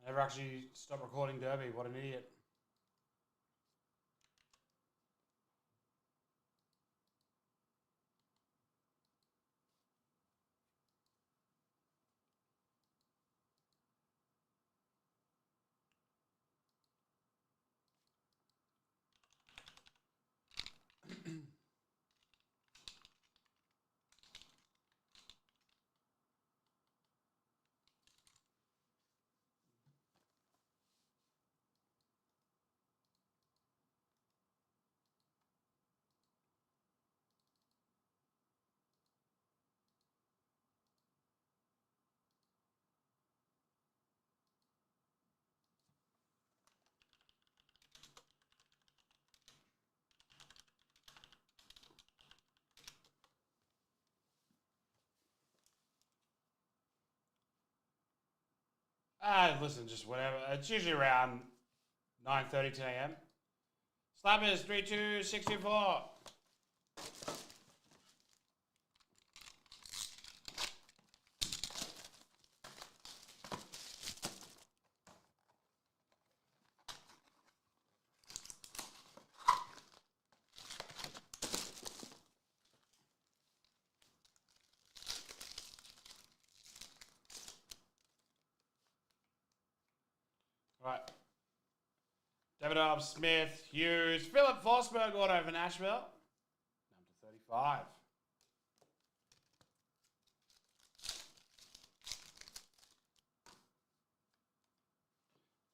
I never actually stopped recording Derby. What an idiot. Listen, just whatever. It's usually around 9:30 10 a.m. Slappers 32624. Right. Davidoff, Smith, Hughes, Philip Forsberg auto for Nashville. Number 35.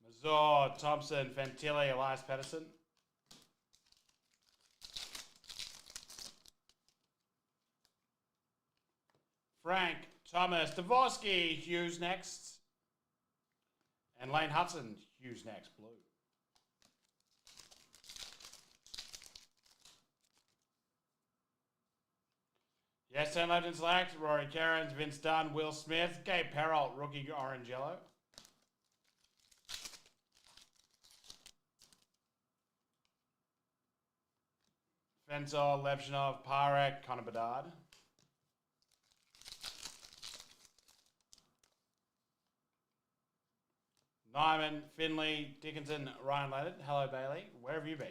Mazur, Thompson, Fantilli, Elias Pettersson. Frank, Thomas, Dvorsky, Hughes next. And Lane Hudson, Hughes next, blue. Yes, 10 Legends select. Rory Cairns, Vince Dunn, Will Smith, Gabe Perrault, rookie orange yellow. Fensor, Levshinov, Parek, Connor Bedard. Nyman, Finley, Dickinson, Ryan Leonard. Hello, Bailey. Where have you been?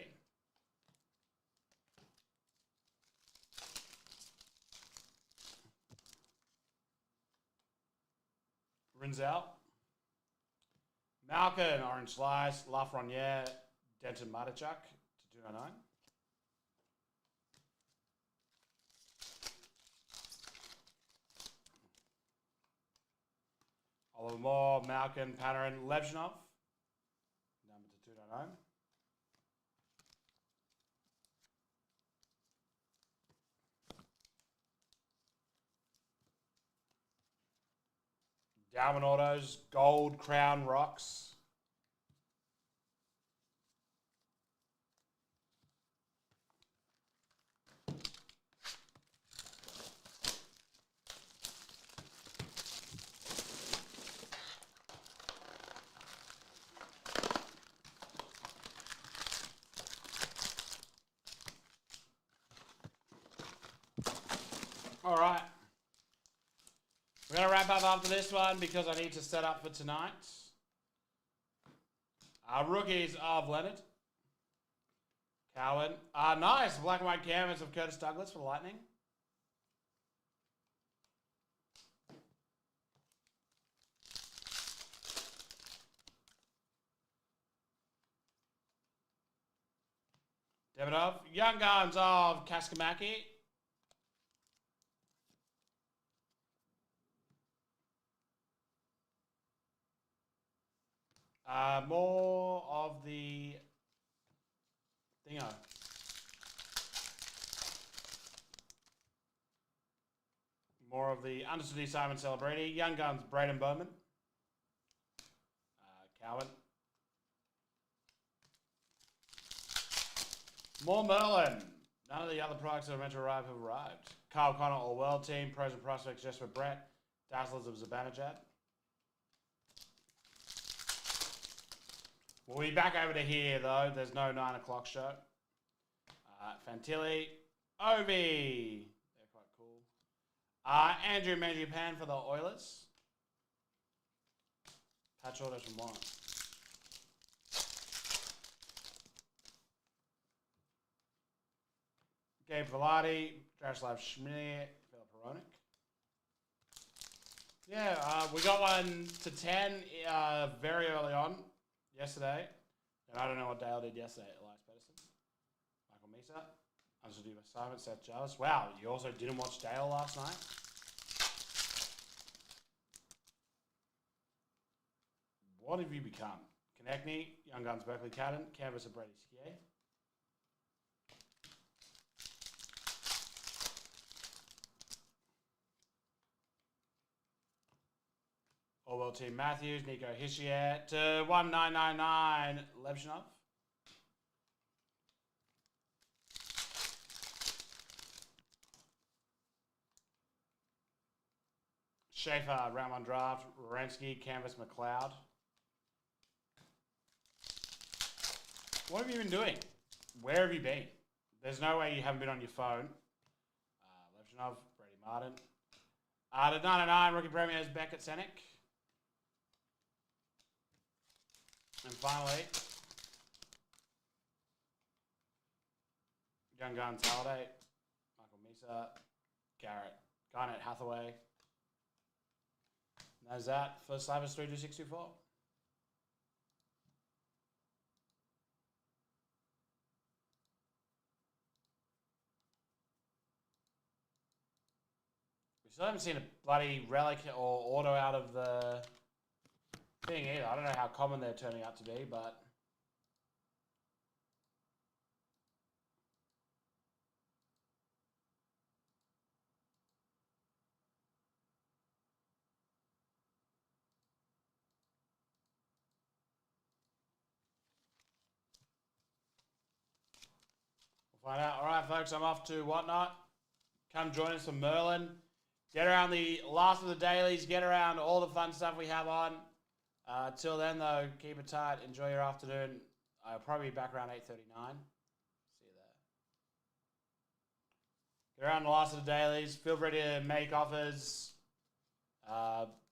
Rinzel. Malkin, Orange Slice, Lafreniere, Denton Matachuk to 209. Oliver Moore, Malkin, Panarin, Levshinov. Number to 209. Bowman autos, gold crown rocks. All right. We're going to wrap up after this one because I need to set up for tonight. Rookies of Leonard. Cowan. Nice. Black and white canvas of Curtis Douglas for the Lightning. Demidov. Young Guns of Kaskamaki. More of the thingo. More of the Understudy Simon Celebrity. Young Guns, Braden Bowman. Cowan. More Merlin. None of the other products that are meant to arrive have arrived. Kyle Connor, All World Team. Pros and Prospects, Jesper Brett. Dazzlers of Zibanejad. We'll be back over to here, though. There's no 9 o'clock show. Fantilli. Ovi. They're quite cool. Andrew Mangiapan for the Oilers. Patch orders from Warren. Gabe Velarde. Jaroslav Schmier. Philip Hronik. Yeah, we got 1 to 10 very early on. Yesterday, and I don't know what Dale did yesterday. Elias Pedersen, Michael Misa, I was doing Simon, Seth Jarvis. Wow, you also didn't watch Dale last night? What have you become? Konechny, Young Guns, Berkeley Cadden, Canvas of Brady Skier. All World Team Matthews, Nico Hischier to 1999 Levshinov. Schaefer, round 1 draft. Rorensky, Canvas McLeod. What have you been doing? Where have you been? There's no way you haven't been on your phone. Levshinov, Brady Martin. To 99 Rookie Premiers, Beckett Senek. And finally, Young Guns Halliday, Michael Misa, Garrett, Garnett Hathaway. And that's that for Slavers 32624. We still haven't seen a bloody relic or auto out of the thing either. I don't know how common they're turning out to be, but we'll find out. All right, folks, I'm off to Whatnot. Come join us for Merlin. Get around the last of the dailies. Get around all the fun stuff we have on. Till then, though, keep it tight. Enjoy your afternoon. I'll probably be back around 8:39. See you there. Get around the last of the dailies. Feel free to make offers.